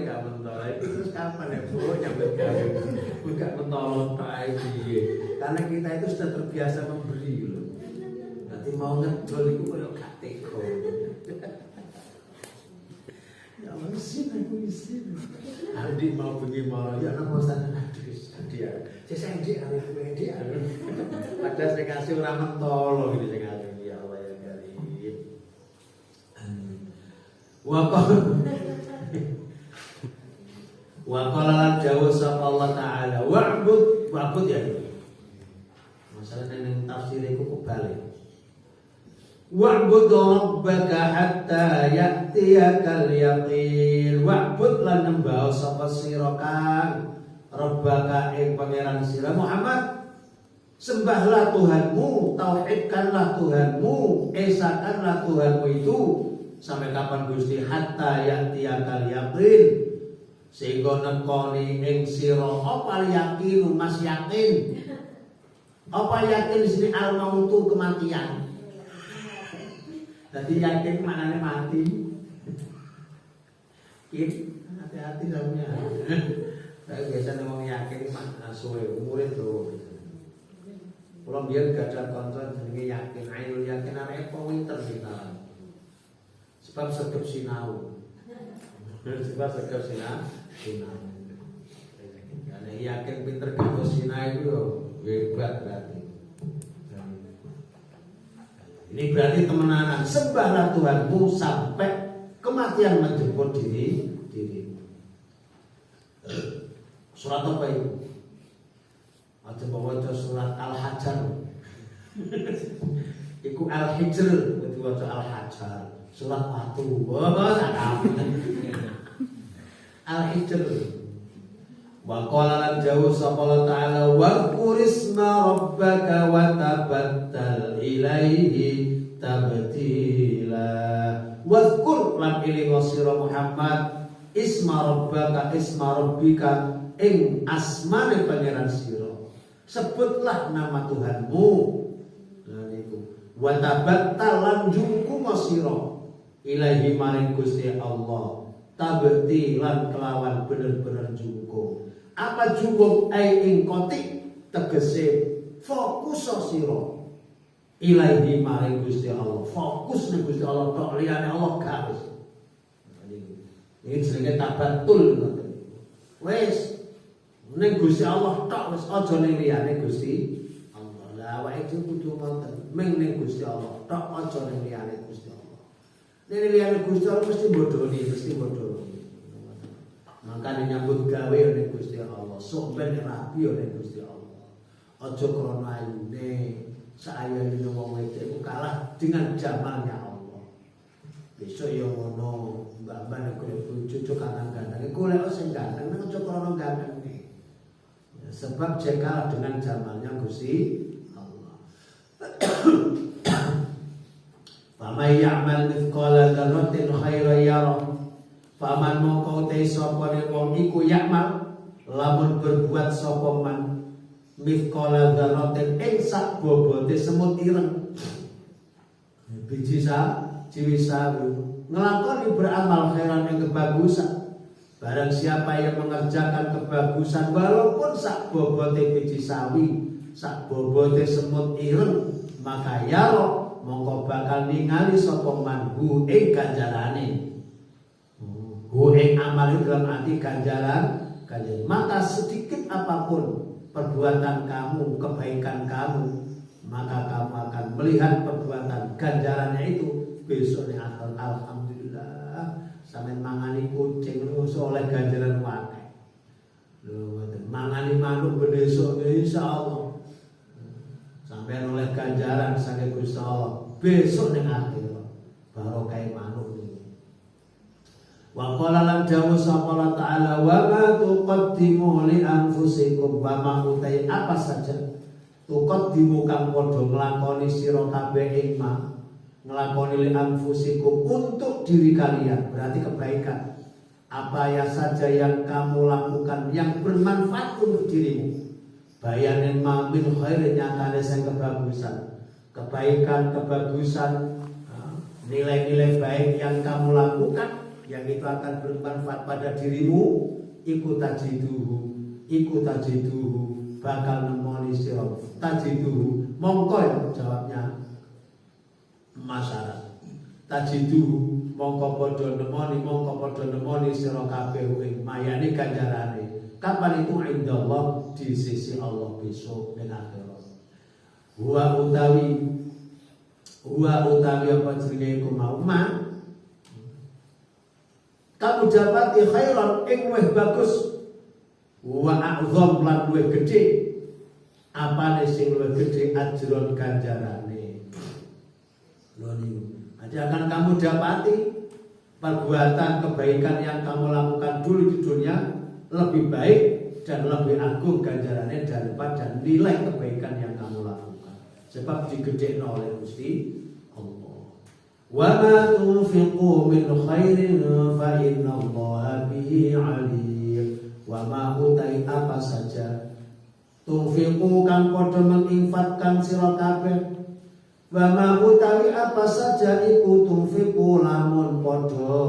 gak mentol, itu terus Oh, nyambut gawe. Bukan mentolong tak piye. Karena kita itu sudah terbiasa memberi loh. Nanti mau ngedol itu koyo gak tega. Ya mesin aku isin. Andi mau bengi mau ya nang sana adus dia. Saya ndik arep ndik. Padahal saya kasih ora mentolo iki sing arep ya Allah ya Karim. Wa qala lan jawab sapa Allah taala wa'bud ya. Masalah nang tafsir iku kebalik. Wa'bud rabbaka hatta ya'tiyakal yaqin. Wa'bud lan nembah sapa sira kang rabbaka ing pangeran sira Muhammad. Sembahlah Tuhanmu, tauhidkanlah Tuhanmu, esakanlah Tuhanmu itu sampai kapan Gusti hatta ya'tiyakal yaqin. Sehingga nekoni ing sira apa yakin mas yakin. Apa yakin sini al mautu kematian. Jadi yakin maknanya mati. Hati-hati dalamnya. Saya biasa ngomong yakin makna suwe umur itu. Kalau biar gak ada kontrol jenenge yakin, ainul yakin arep pinter kita. Sebab segep sinau. Sebab segep sinau. Karena yakin pinter kanggo sinau itu hebat berarti. Ini berarti kemenangan. Sembahlah Tuhanmu sampai kematian menjemput dirimu. Surat apa itu? Ada bawa surat Al-Hajar. Iku Al-Hijr, itu waca Al-Hajar. Surat Watu. Wah, sakap. Al-Hijr. Wa qala lan jauh sapa Allah taala wa qurisma rabbaka wa tabattal ilaihi tabtila. Wadhkur lan iling sira Muhammad isma rabbaka isma rabbika ing asmane pangeran sira. Sebutlah nama Tuhanmu. Nah niku wa tabattal lan jungku sira ilaihi maring Gusti Allah. Tabtilan kelawan bener-bener jungku. Apa jumbo ai ing kotik tegese fokus sira ilahi maring Gusti Allah, fokus ning Gusti Allah tok, liyane Allah gak wis. Ini jenenge tabatul ngoten. Wis ning Gusti Allah tok wis aja ning liyane Gusti Allah. Lah awake dhewe kudu ngoten, ming ning Gusti Allah tok aja ning liyane Gusti Allah. Ning liyane Gusti Allah mesti bodoni. Makanya nyambut gawe oleh Gusti Allah, sok ben rapi oleh Gusti Allah. Aja krana ayune, saayane wong wedok kalah dengan jamalnya Allah. Besok ya ngono, mbak-mbak nek golek bojo kadang-kadang golek sing ganteng nang aja krana ganteng. Sebab dia kalah dengan jamalnya Gusti Allah. Faman ya'mal mithqala dzarratin khairan yarah. Faman mongko te sapa wong iku yakmal lamun berbuat sapa man mithqala dzarratin ing sak bobote semut ireng biji ngelakoni beramal khairan yang kebagusan. Barang siapa yang mengerjakan kebagusan walaupun sak bobote biji sawi, sak bobote semut ireng, maka ya mongko bakal ningali sapa man hu ing ganjarane. Ing amal itu dalam arti ganjaran. Maka sedikit apapun perbuatan kamu, kebaikan kamu, maka kamu akan melihat perbuatan ganjarannya itu besok di akhir. Alhamdulillah sampai mangani kucing oleh ganjaran wae. Mangani manuk besok insyaallah sampai oleh ganjaran saking Gusti Allah besok di akhir. Barokah manuk. Wa qala lan jawu sapa ta'ala wa ma tuqaddimu li anfusikum wa ma utai apa saja tuqaddimu kang padha nglakoni sira kabeh ing ma nglakoni li anfusikum untuk diri kalian berarti kebaikan apa ya saja yang kamu lakukan yang bermanfaat untuk dirimu bayanin ma min khairin nyatane sing kebagusan kebaikan kebagusan nilai-nilai baik yang kamu lakukan yang itu akan bermanfaat pada dirimu iku tajiduhu bakal nemoni sira tajiduhu mongko ya jawabnya masyarakat tajiduhu mongko padha nemoni sira kabeh ing mayane ganjarane kapan itu indallah di sisi Allah besok ning akhirat huwa utawi apa jenenge iku mau kamu dapati khairan ing luwih bagus wa a'zam lan luwih gedhe apane sing luwih gedhe ajron ganjarane lho niku akan kamu dapati perbuatan kebaikan yang kamu lakukan dulu di dunia lebih baik dan lebih agung ganjarannya daripada nilai kebaikan yang kamu lakukan sebab digedhekno oleh Gusti Allah. Wa ma tunfiqu min khairin fa innallaha bihi alim. Wa ma utai apa saja tunfiqu kang padha menginfakkan sira kabeh. Wa ma utawi apa saja iku tunfiqu lamun padha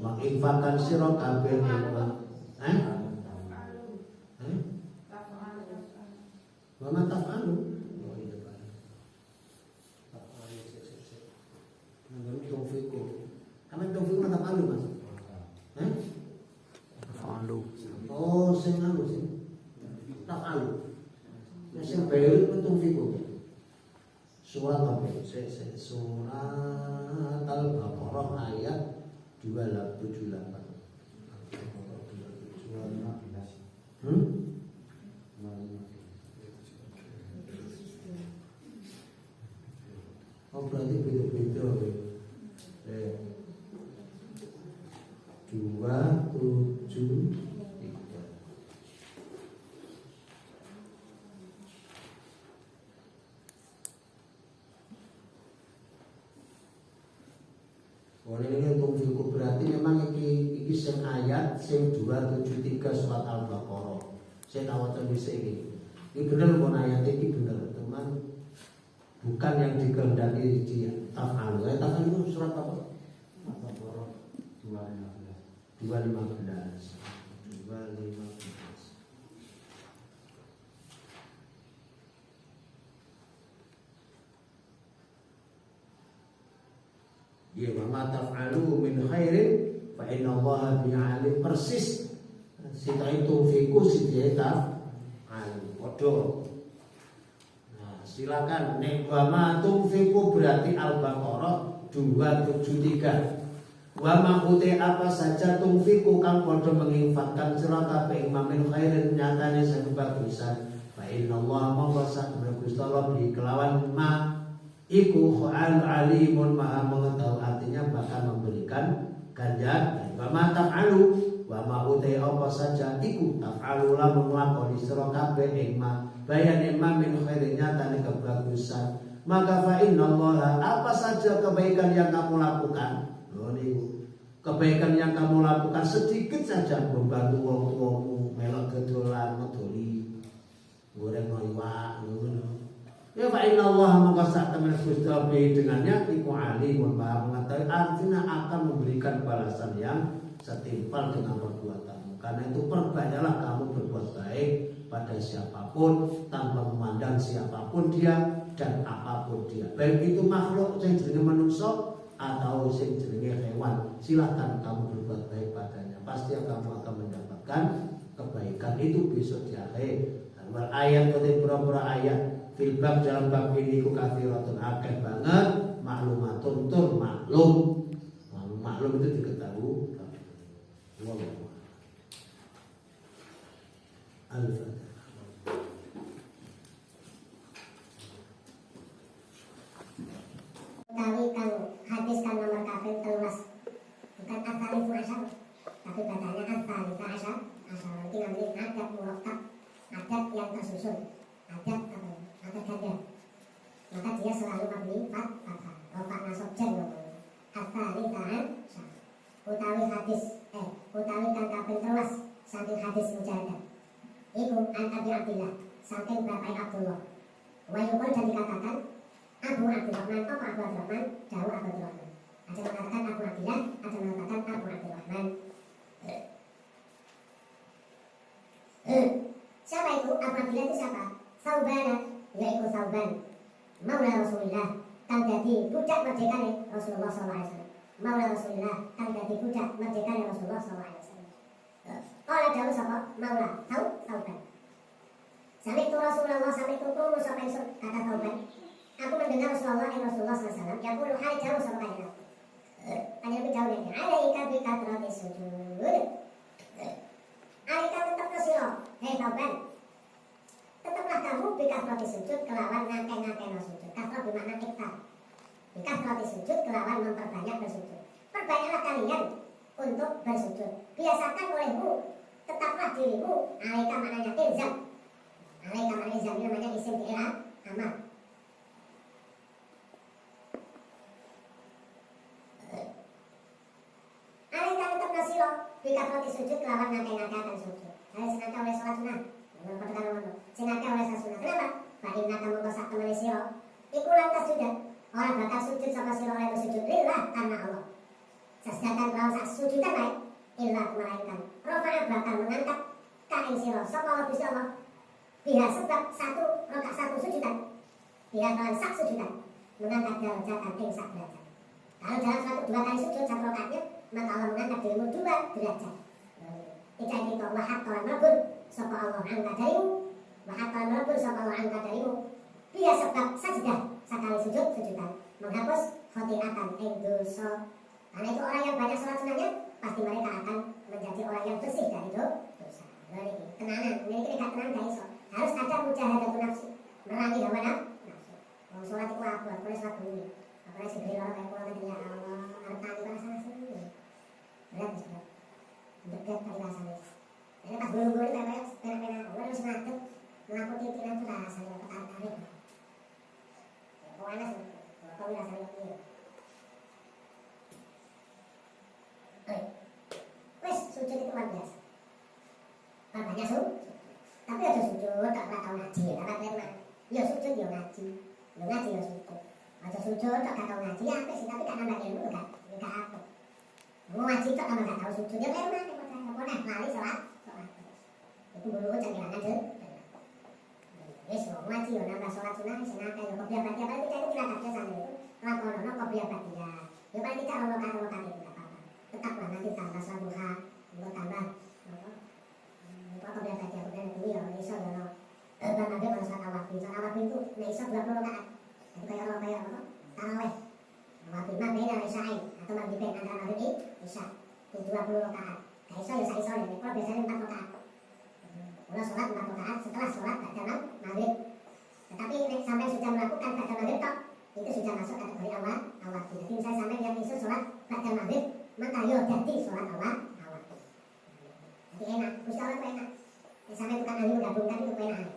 menginfakkan sira kabeh. Wa ma taf'alu Kamu taufiq mata palu mas? Palu. Oh, sing anu sing tafalu. Ya sing bae pun taufiq. Surat apa? Surat Al-Baqarah ayat 278. Oh berarti beda-beda. 273. Oleh ini untuk fiku berarti memang iki sing ayat sing 273 surat Al-Baqarah. Saya tahu bisa ini. Ini benar pun ayat ini benar teman. Bukan yang dikehendaki dia taf'al. Taf'al itu surat apa? Al-Baqarah 215. Ya wa ma taf'alu min khairin fa innallaha bi'alim persis sita itu fiku sita taf'al podo. Nah, silakan nek wa ma tunfiqu berarti Al-Baqarah 273. Wa ma uti apa saja tunfiqu kang podo menginfakkan sira kabeh min khairin nyatane sing bagusan fa innallaha mawasa Gusti Allah bi kelawan ma iku alimun maha mengetahui artinya bakal memberikan ganjaran. Wa ma taf'alu wa ma utai apa saja iku taf'alu lamun nglakoni sira kabeh ing ma bayan ma min khairin nyatane kebagusan maka fa innallaha apa saja kebaikan yang kamu lakukan niku kebaikan yang kamu lakukan sedikit saja membantu wong tuamu melok kedolan ngedoli goreng iwak ngono. Ya fa inna Allah maka sak temen Gusti dengannya iku alimun maha mengetahui artinya akan memberikan balasan yang setimpal dengan perbuatanmu. Karena itu perbanyaklah kamu berbuat baik pada siapapun tanpa memandang siapapun dia dan apapun dia. Baik itu makhluk yang jenenge manusia atau yang jenenge hewan. Silahkan kamu berbuat baik padanya. Pasti kamu akan mendapatkan kebaikan itu besok di akhir. Dan ayat atau beberapa ayat filbab dalam bab ini ku kathiratun akeh banget maklumatun tur maklum itu diketahui wallahu al-fatihah. Utawi kang hadis kan nomor kafir 13 bukan asalifu asyar tapi bacanya asalifu asyar berarti ngambil adat murakkab adat yang tersusun adat ganda maka dia selalu mabni fathah rofa nasab jar asalifu utawi hadis utawi kang kaping 13 saking hadis mujahadah iku an Abi Abdillah saking bapak Abdullah wa yuqal dan dikatakan Abu Abdurrahman apa Abu Abdurrahman jauh Abu Abdurrahman ada mengatakan Abu Abdillah ada mengatakan Abu Abdurrahman Siapa itu? Abu Abdillah itu siapa? Saubana, yaitu Sauban Maula Rasulullah, kang dadi budak merdekane Rasulullah SAW. Maula Rasulullah, kang dadi budak merdekane Rasulullah SAW. Oleh dawuh sapa? Maula, tahu? Sauban. Sampai itu Rasulullah, sampai itu krungu sapa ingsun, kata Sauban. Aku mendengar Rasulullah SAW yang puluh hari jauh sama kanjeng Nabi. Kanjeng Nabi jauh ini. Alaika bi katrati sujud. Alaika tetap kesiro. Hei Sauban, tetaplah kamu bi katrati sujud kelawan ngakeh-ngakeh sujud. Katro bermakna iktar. Bi katrati sujud kelawan memperbanyak bersujud. Perbanyaklah kalian untuk bersujud. Biasakan olehmu, tetaplah dirimu. Alaika maknanya ilzam. Alaika maknanya ilzam, ini namanya isim fi'il amar. Bikatroti sujud kelawan ngakeh-ngakeh akan sujud. Saya senaka oleh sholat sunnah. Senaka oleh sholat sunnah. Kenapa? Fa'inna kamu kosak temani siro. Iku lantas juga. Orang bakal sujud sama siro oleh sujud lillah karena Allah. Sedangkan kalau sak sujudan lain illah melainkan rofa'ah bakal mengangkat kain siro. Sapa Allah Gusti Allah. Biha sebab satu sujudan. Biha kelawan sak sujudan mengangkat derajat ing sak derajat. Kalau dalam dua kali sujud satu rakaatnya, maka Allah mengangkat dirimu 2 derajat. Tidak itu wahat kalau melebur sapa Allah angkat darimu. Wahat kalau melebur sapa Allah angkat darimu. Dia sebab sajdah sekali sujudan menghapus khotiatan ing dosa. Karena itu orang yang banyak sholat sunnahnya pasti mereka akan menjadi orang yang bersih dari dosa. Jadi tenanan, ini tidak tenang guys. Harus ada mujahadatun nafsi, merangi hawa nafsu. Sholat itu apa? Boleh sholat dulu. Apalagi segera orang kayak pulang ya Allah, harus tanya ke sana sini. Berat sudah, dekat kali rasanya. Ini pas bulu-bulu kayak pena-pena, gue harus ngadep melakukan pimpinan tuh rasanya ketarik-tarik. Pokoknya sih, kalau rasanya ini. Wes sujud itu luar biasa. Banyak tapi ada sujud tak pernah tahu ngaji, tak pernah. Ya sujud ya ngaji, ya ngaji ya sujud. Aja sujud tak tahu ngaji apa sih, tapi tak nambah ilmu kan, enggak apa. Mau ngaji tak tambah enggak tahu sujud ya memang pokoknya lari sholat. Itu dulu jangan aja. Wes mau ngaji ya nambah sholat sunnah senaka ya kopiah batia paling kita itu tidak kerja sana itu. Lakonono kopiah batia. Ya paling kita rokat itu enggak apa-apa. Tetaplah nanti tambah sholat duha, tambah kopiah batia kopiah itu ya iso ya. Dan ada kalau sholat awal itu iso 20 rakaat. Itu kayak apa? Tarawih. Maghrib beda isyain atau maghrib antara maghrib isya. Itu 20 rakaat. Kayak iso ya iso ya. Kalau biasanya 4 rakaat. Mulai sholat 4 rakaat setelah sholat ba'da maghrib. Tetapi sampai sudah melakukan ba'da maghrib tok, itu sudah masuk kategori awal. Jadi misalnya sampai yang isu sholat ba'da maghrib, maka yo jadi sholat awal. Jadi enak. Gusti Allah itu enak. Sampai bukan ahli menggabungkan itu enak.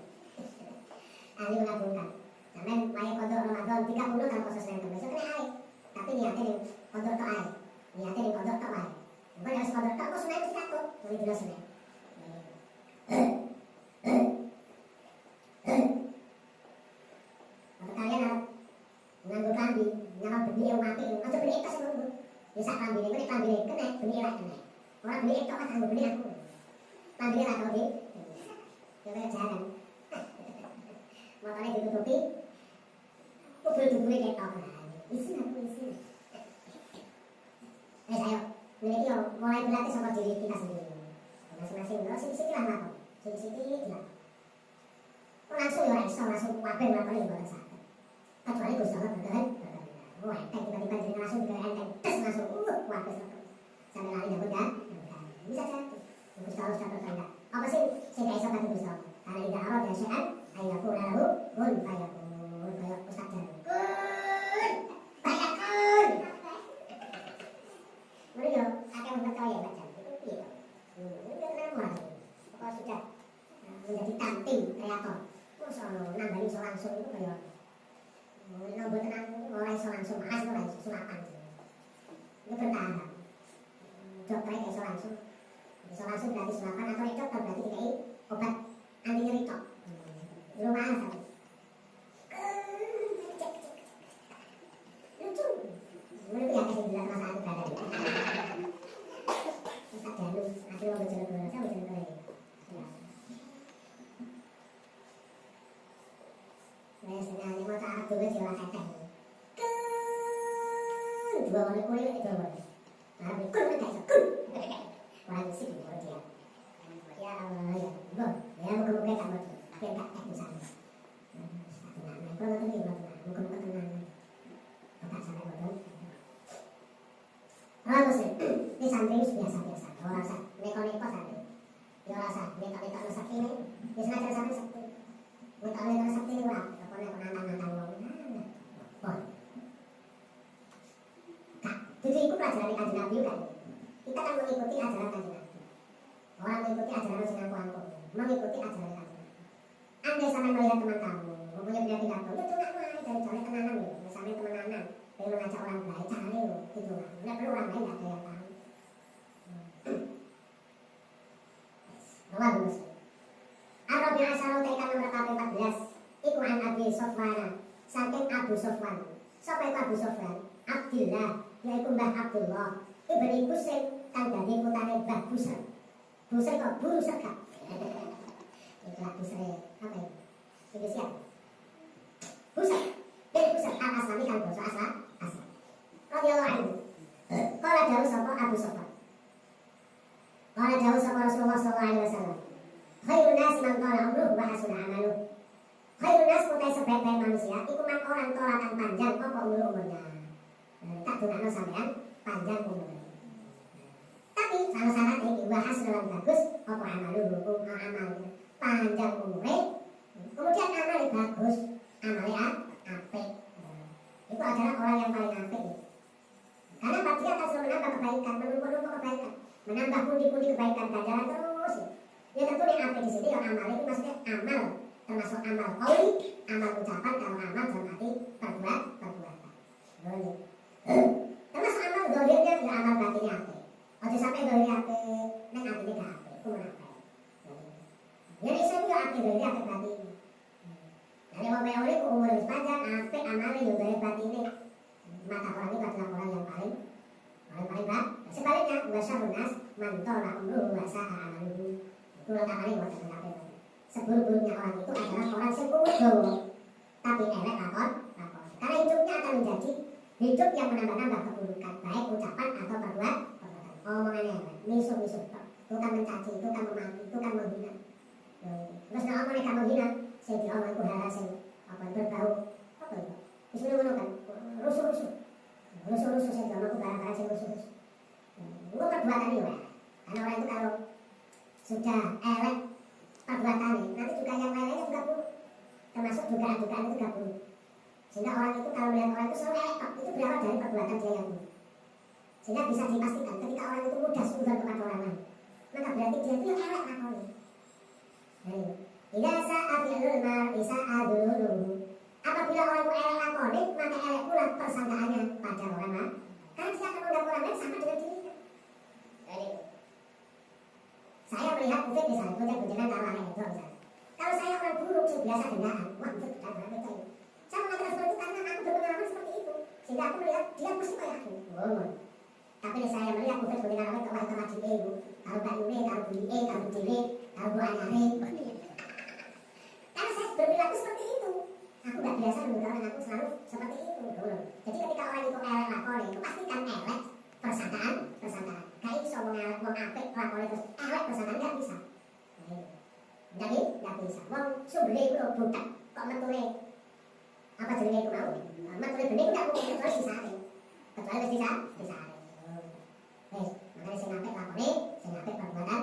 Ahli menggabungkan. Sampai maya kodok Ramadan 30 kalau proses yang kebiasa kena air. Tapi niatnya yang kodok tok air. Niatnya yang kodok tok air. Bukan harus kodok tok, kok sunai itu takut. Boleh jelas sunai. Atau kalian harus nganggur kelambi, nyamar benih yang mati. Aja benih itu sih nganggur. Bisa kelambi ini, kena benih lah kena. Orang benih itu kan nganggur benih aku. Kelambi lah kalau di. Ya kayak jalan. Motornya ditutupi. Kubur-kubur kayak apa? Isi. Ayo, ini mulai berlatih sama diri kita sendiri. Masing-masing, sisi-sisi lah melakukan. Sisi-sisi lah. Langsung ya orang iso, langsung wabeng melakukan yang boleh sakit. Kecuali Gusti Allah berkehendak. Enteng tiba-tiba jadi langsung dikira enteng. Tes langsung, wabeng langsung. Sampai lari dapur kan? Bisa jadi. Gusti Allah sudah berkehendak. Apa sih? Saya gak iso kata Gusti Allah. Karena tidak arah dan syai'an, ayyaku lahu, kun fayakun. Kayak Ustaz Jan. Kun! Fayakun! Mereka ya, akan mempercaya baca. Itu iya. Itu kenapa lagi? Pokoknya sudah menjadi kanting kreator. Nambahin iso langsung itu kayak nombor tenang mulai iso langsung malas mulai sulapan. Itu bertahap. Dokternya iso langsung berarti sulapan atau dokter berarti dikai obat anti nyeri tok. Rumah satu. Lucu. Menurut ya kasih bilang masa aku berada di Ustaz Danu, akhirnya mau berjalan saya berjalan ke Wes nah ini mau Arab dulu sih ora teteh. Dua orang kulit itu dua. Arab itu kun kan iso kun. Orang sih kalau dia. Ya Allah ya. Bon, ya muga-muga tak betul. Tapi enggak tek di sana. Nah, kalau tadi muga-muga tenang. Tak sampai betul. Orang muslim, ini santri biasa-biasa. Orang sah, neko-neko santri. Ya orang sah, neko-neko no sakti ini. Di sana ada santri sakti. Neko-neko no sakti ini orang. Neko-neko nantang-nantang wong. Bon. Kak, itu ikut pelajaran Kanjeng Nabi kan. Kita kan mengikuti ajaran Kanjeng Nabi. Orang mengikuti ajaran Rasulullah, mengikuti ajaran Kanjeng Nabi. Andai sampai melihat teman kamu, mempunyai pidato, itu nggak mulai dari jalan tenanan ya. Misalnya temenanan, dari mengajak orang baik, caranya itu nggak. Nggak perlu orang lain nggak ada yang tahu. Rawal Muslim. Ar-Rabi' Asyara Taikan nomor KP14. Iku an Abi Sofwan. Saking Abu Sofwan. Siapa itu Abu Sofwan? Abdillah, yaitu Mbah Abdullah. Ibni Busir kang dadi putane Mbah Busir. Busir kok buru sekap. Itulah Busir apa ya? Itu siapa? Busir. Dari Busir al-Aslami kang basa asal. Radhiyallahu anhu. Qala dawuh sapa Abu Sofwan. Qala dawuh sapa Rasulullah sallallahu alaihi wasallam. Khairun nas man qala umruhu wa hasuna amaluh. Khairun nas utai sebaik-baik manusia iku man orang tua kang panjang apa umurnya. Tak dunakno sampean panjang umurnya. Tapi salah syaratnya dibahas dalam bagus apa amaluh hukum amalnya panjang umurnya. Kemudian amalnya bagus, amalnya apik. Itu adalah orang yang paling apik. Karena dia akan selalu menambah kebaikan, menumpuk-numpuk kebaikan, menambah pundi-pundi kebaikan ganjaran terus. Ya tentu yang apik di sini yang amal itu maksudnya amal, termasuk amal qauli, amal ucapan, kalau amal dalam arti perbuatan. Termasuk amal zahirnya ya amal batinnya apik. Ojo sampai zahirnya apik, nek atine gak apik, itu munafik. Ya iso itu apik zahirnya apik batinnya. Nah, nek wong kaya ku umur wis panjang, apik amale yo zahir batine. Maka orang itu adalah orang yang paling baik. Sebaliknya, wasyarun nas man tola umruhu wa sa'a amaluhu. Itu lengkapannya buat terkait. Seburuk-buruknya orang itu adalah orang yang umur dawa, tapi elek lakon. Karena hidupnya akan menjadi hidup yang menambah-nambah keburukan, baik ucapan atau perbuatan. Omongannya elek, misuh-misuh, tukang mencaci, tukang memaki, tukang menghina. Terus nek omongane gak menghina, sing diomong iku hal sing apa berbau apa itu? Wis ngono kan, rusuh-rusuh saya bilang aku barang-barang saya rusuh-rusuh. Itu perbuatan ini, karena orang itu kalau sudah elek perbuatannya, nanti juga yang lainnya juga buruk, termasuk dugaan-dugaan itu juga buruk. Sehingga orang itu kalau melihat orang itu selalu elek, itu berawal dari perbuatan dia yang buruk. Sehingga bisa dipastikan ketika orang itu mudah suzon kepada orang lain, maka berarti dia itu yang elek lakonnya. Ida sa'afi'lul mar'i sa'aduluhu. Apabila orang itu elek lakonnya, maka elek pula persangkaannya pada orang lain. Karena dia akan menganggap orang lain sama dengan dirinya. Saya melihat Ufik misalnya, bunceng-buncengan taruh aneh itu misalnya. Kalau saya orang buruk, saya biasa gendaan. Wah, Ufik gendaan banget itu. Saya mengatakan seperti itu karena aku berpengalaman seperti itu. Sehingga aku melihat dia mesti kayak aku. Tapi saya melihat Ufik buncengan aneh, wah itu maju ibu. Kalau Mbak Yune, kalau Bu Ie, kalau Bu Dewi, kalau Bu Anyare. Karena saya berperilaku seperti itu. Aku gak biasa menurut orang, aku selalu seperti itu. Jadi ketika orang itu elek lakonnya, itu pastikan elek persangkaan. Gak bisa wong apik lakonnya terus elek persangkaan, gak bisa. Gak bisa. Wong sumbernya itu budak, kok metune apa jenenge itu mau? Metune bening gak mungkin kecuali sisane. Kecuali wis sisane. Makanya sing apik lakonnya, sing apik perbuatan.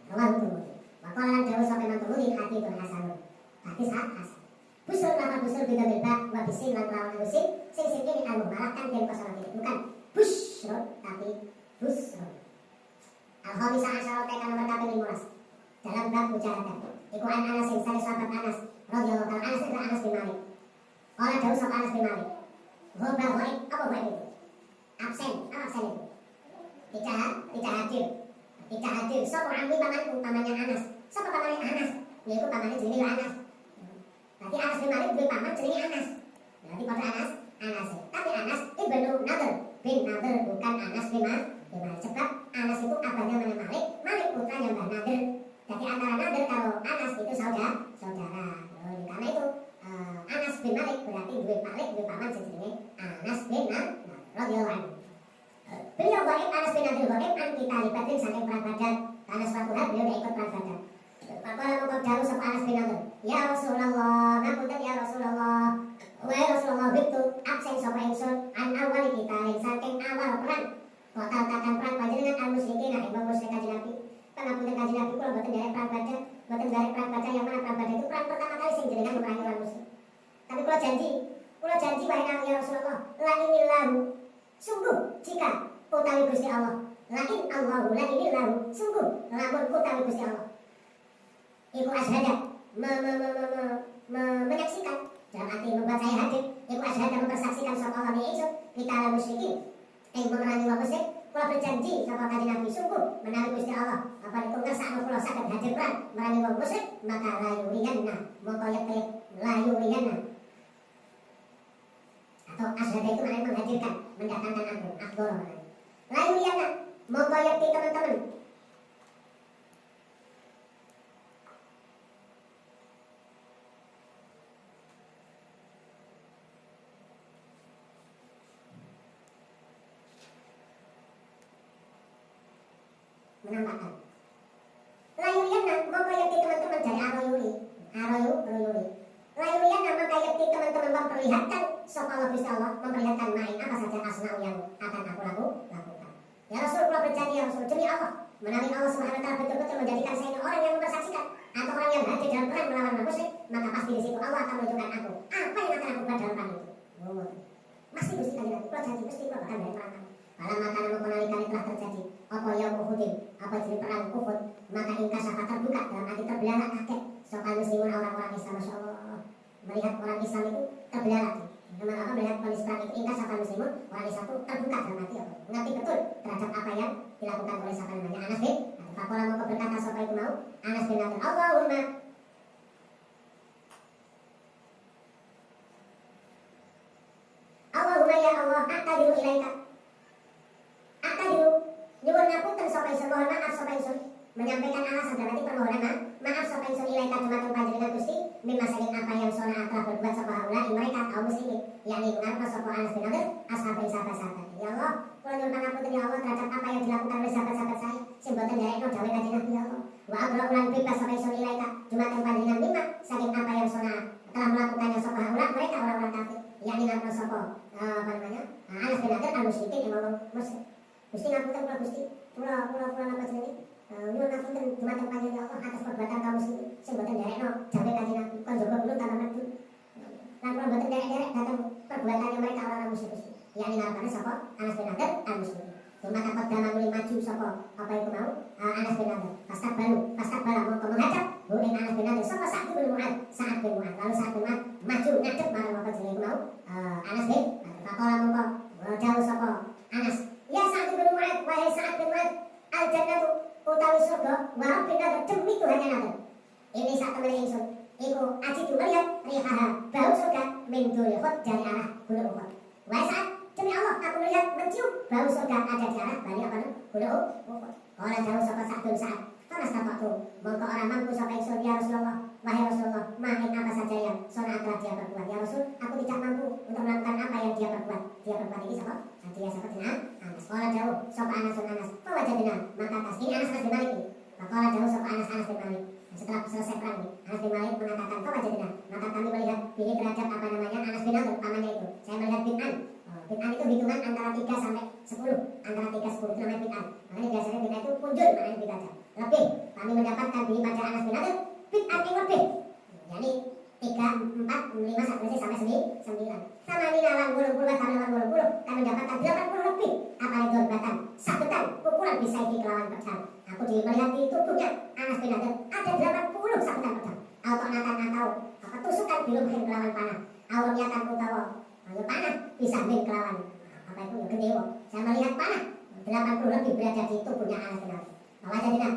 Rawal Tumudi. Waqala dawuh sampe Imam Tumudi hati itu hasanun. Hadis hasan. Busur nama busur bida bilba wa bisin lan lawan usin sing ini al-mubarak kan den kosong ini bukan busrun tapi busrun. Al-Khamisah Asyara tekan nomor kapal 15 dalam bab mujahadah. Iku an Anas sing sare sahabat Anas radhiyallahu ta'ala Anas adalah Anas bin Malik. Qala dawuh sapa Anas bin Malik. Ghaib apa ghaib itu? Absen, apa absen itu? Tidak hadir. Sapa ambi pamannya Anas. Sapa pamannya Anas? Yaitu pamannya jenenge Anas. Berarti Anas bin Malik bin paman jenenge Anas. Berarti pada Anas. Tapi Anas ibnu Nadr bin Nadr bukan Anas bin Malik. Sebab Anas itu abahnya mana Malik putranya Mbah Nadr. Jadi antara Nadr kalau Anas itu saudara. Karena itu Anas bin paman jenenge Anas bin Nadir radhiyallahu anhu. Beliau gaib, Anas bin Nadir gaib an kita libatin saking perang Badar, karena suatu hari beliau ikut perang Badar. Maka mengkau jauh sapa Anas bin Nadir, ya Rasulullah, ngapunten ya Rasulullah, wahai Rasulullah, itu absen sapa ingsun an awal kita saking awal perang. Total takkan perang panjenengan al musyrikin ing wong musyrik kanjeng Nabi. Pangapunten kanjeng Nabi kula mboten derek perang Badar, mboten derek perang Badar yang mana perang Badar itu perang pertama kali sing jenengan memerangi orang musyrik. Tapi kula janji wahai ya Rasulullah, la inillahu, sungguh jika utawi Gusti Allah, la in Allahu la inillahu, sungguh lamun utawi Gusti Allah. Iku asyhada menyaksikan dalam arti membuat saya hadir. Iku asyhada mempersaksikan sapa Allah ingsun kita ala musyrikin ing memerangi wong musyrik. Kula berjanji sapa kanjeng Nabi sungguh menawi Gusti Allah apa itu ngersakno kula saged hadir perang merangi wong musyrik, maka layuriyanna mongko yakti layuriyanna atau asyhada itu maknanya menghadirkan, mendatangkan akbar maknanya. Layuriyanna mongko yakti teman-teman menambahkan layuriyanna mongko yakti teman-teman dari aroyuri layuriyanna mongko yakti teman-teman memperlihatkan sapa Allah Gusti Allah, memperlihatkan main apa saja asma'u yang akan aku lakukan. Ya Rasul, kula berjanji ya Rasul, demi Allah menawi Allah Subhanahu wa taala betul-betul menjadikan saya ini orang yang mempersaksikan atau orang yang hadir dalam perang melawan orang musyrik, maka pasti di situ Allah akan menunjukkan aku apa yang akan aku buat dalam perang itu. Pasti Gusti kanjeng Nabi, kula janji pasti kula bakal dari perang. Malam maka mengkonalikan telah terjadi apa yang Uhudin, apa jadi perang Uhud, maka ingkasyafa terbuka dalam arti terbelalak kaget soal muslimun orang-orang Islam. Masya Allah, melihat orang Islam itu terbelalak. Apa melihat kondisi perang itu ingkasyafa muslimun orang Islam itu terbuka dalam arti apa? Mengerti betul terhadap apa yang dilakukan oleh siapa namanya Anas bin Nadir. Fakola mongko berkata siapa itu mau Anas bin Nadir, Allahumma ya Allah, a'tadiru ilaika. A'tadiru nyuwun ngapunten sapa ingsun, mohon maaf sapa ingsun, menyampaikan alasan berarti permohonan maaf sapa ingsun ilaika dumateng panjenengan Gusti mimma saking apa yang sona telah berbuat sapa haula mereka kaum muslimin, yakni mengarep sapa Anas bin Nadir ashabe sahabat-sahabat. Ya Allah, kula nyuwun pangapunten ya Allah terhadap apa yang dilakukan oleh sahabat-sahabat saya sing boten nderekno dawuh kanjeng Nabi ya Allah. Wa abra'u lan bebas sapa ingsun ilaika dumateng panjenengan mimma saking apa yang sona telah melakukannya sapa haula mereka orang-orang kafir, yakni ngarep sapa Anas bin Nadir al-musyrikin imam musyrik. Gusti ngapunten kula Gusti, kula napa jenenge? Nyuwun ngapunten dumateng panjenengan Allah atas perbuatan kaum muslimin sing boten nderekno dawuh kanjeng Nabi. Kon jaga kula tanaman dulu. Lan kula boten nderek-nderek dhateng perbuatannya mereka orang musyrik. Yakni ngarepane sapa Anas bin Nadir al-musyrikin. Maka qadama muli maju sapa apa itu mau Anas bin Nadir. Fastaqbala mongko menghadap hu ing Anas bin Nadir sapa Sa'd bin Mu'adz. Lalu Sa'd bin Mu'adz maju ngadep marang apa jenenge mau Anas bin Nadir. Faqala mongko jauh sapa Anas, ya Sa'd bin Mu'adz, wahai Sa'd bin Mu'adz, al jannatu utawi surga wa rabbin Nadir demi Tuhannya Nadir. Ini sak temene ingsun iku ajidu melihat rihaha bau surga min duri Uhud dari arah gunung Uhud. Wahai Sa'd, demi Allah aku melihat mencium bau surga ada di arah bani apa gunung Uhud. Orang jauh sapa Sa'd bin Sa'd, panas tapaku mongko orang mampu sapa ingsun ya Rasulullah, wahai Rasulullah, main apa saja yang sona telah dia perbuat. Ya Rasul, aku tidak mampu untuk melakukan apa yang dia perbuat. Dia perbuat ini sapa? Dia sapa jenengan Anas. Orang jauh sapa Anas bahwa jadinya maka tas ini Anas bin Malik ini. Maka orang jauh sapa Anas bin Malik. Setelah selesai perang ini, Anas bin Malik mengatakan bahwa jadinya maka kami melihat pilih terhadap apa namanya Anas bin Nadir pamannya itu. Saya melihat bid'an. Bid'an itu hitungan antara 3 sampai 10. Antara 3 10 itu namanya bid'an. Makanya biasanya bid'an itu punjul maknanya bid'an. Lebih kami mendapatkan pilih pada Anas bin Nadir bid'an yang lebih. Jadi 3, 4, 5 sampai 9. Sama ini alam bulu-bulu sampai 80. Kami mendapatkan 80 lebih. Apa itu batan? Sabetan pukulan bisa dikelawan pedang. Aku melihat di tubuhnya Anas bin Nadir ada 80 sabetan pedang. Autonatan atau apa tusukan bilumhin kelawan panah. Awalnyatan utawa panah bisa min kelawan apa itu ya gede. Saya melihat panah 80 lebih berada di tubuhnya Anas bin Nadir. Bahwa jadinya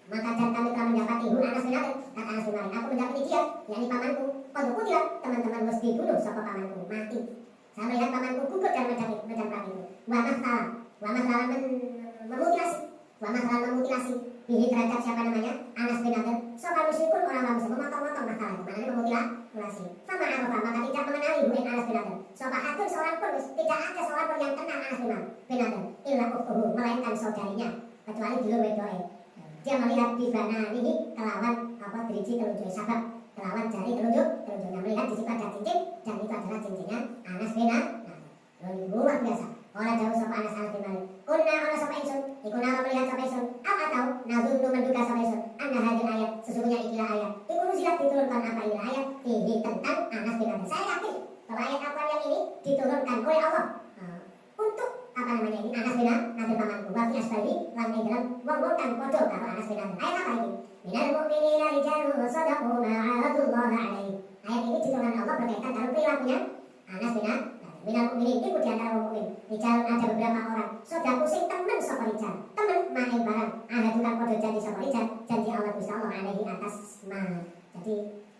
maka dan kami telah mendapati Anas bin Nadir. Kata Anas bin Nadir, aku mendapati dia, yakni pamanku. Kodokku dia, teman-teman mesti dibunuh sapa pamanku, mati. Saya melihat pamanku gugur dalam medan perang itu. Wa masalah memutilasi. Bihi terhadap siapa namanya Anas bin Nadir. Sapa musyrikun orang muslim memotong-motong masalah itu. Maknanya Mulasi. Fama arafa maka tidak mengenali hu ing Anas bin Nadir. Sahabatun seorang pun tidak ada seorang pun yang kenal Anas bin Nadir. Illa ukhtuhu melainkan saudarinya kecuali dulu wedoe. Dia melihat bibana ini kelawan apa driji telunjuk sabab kelawan jari telunjuknya melihat di situ ada cincin dan itu adalah cincinnya Anas bin Nadir. Luar biasa. Orang jauh sapa Anas bin Nadir. Kunna ana sapa ingsun, iku nara melihat sapa ingsun, atau nazunnu menduga sapa ingsun, anna hadil ayat sesungguhnya ikilah ayat. Iku nuzilat diturunkan apa ini ayat fihi tentang Anas bin Nadir. Saya yakin bahwa ayat apa yang ini diturunkan oleh Allah untuk apa namanya ini Anas bin Nadir pamanku. Wa fi asbabi lan ing dalam wong-wong kang padha karo Anas bin Nadir. Ayat apa ini? Minal mu'minina rijalun shadaqu ma 'ahadullah 'alaihi. Ayat ini diturunkan Allah berkaitan dengan perilakunya Anas bin Nadir. Minal mu'minin itu di antara orang mukmin. Rijal ada beberapa orang. Sodaku sing temen sapa rijal. Temen main barang. Ada tukang podo janji sapa rijal. Janji Allah Gusti Allah alaihi atas ma. Jadi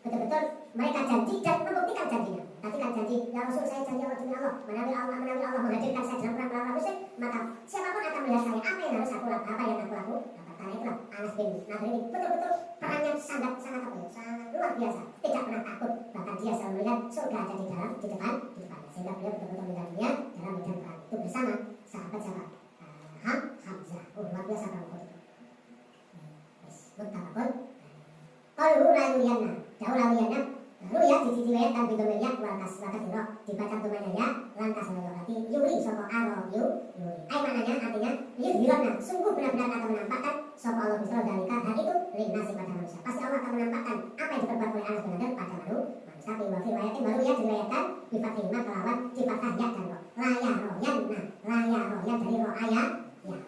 betul-betul mereka janji dan membuktikan janjinya. Tapi kan janji, ya Rasul saya janji Allah demi Allah. Menawi Allah menghadirkan saya dalam perang musik, maka siapapun akan melihat saya. Apa yang harus aku lakukan? Apa yang aku lakukan? Karena itulah Anas bin Nadir ini betul-betul perannya sangat luar biasa. Tidak pernah takut. Bahkan dia selalu melihat surga ada di depan. Sehingga beliau betul-betul meninggal dunia dalam medan perang itu bersama sahabat Hamzah. Luar biasa perang itu. Muttafaqun. Qalu la yuyanna. Jauh la yuyanna. Lalu ya diriwayatkan bidomenya wakas roh dibaca tumanya ya lantas berarti yuri sapa Allah yuri. Ai maknanya artinya yudhirona sungguh benar-benar akan menampakkan sapa Allah Gusti dalika hal itu linasi pada manusia. Pasti Allah akan menampakkan apa yang diperbuat oleh Anas bin Nadir pada manusia. Tapi wa fi riwayatin baru ya diriwayatkan bi fathihima kelawan sifat ya dan roh. Laya royan dari roh ayat ya.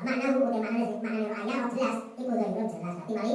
Makna hu makna roh ayat jelas iku jelas berarti mari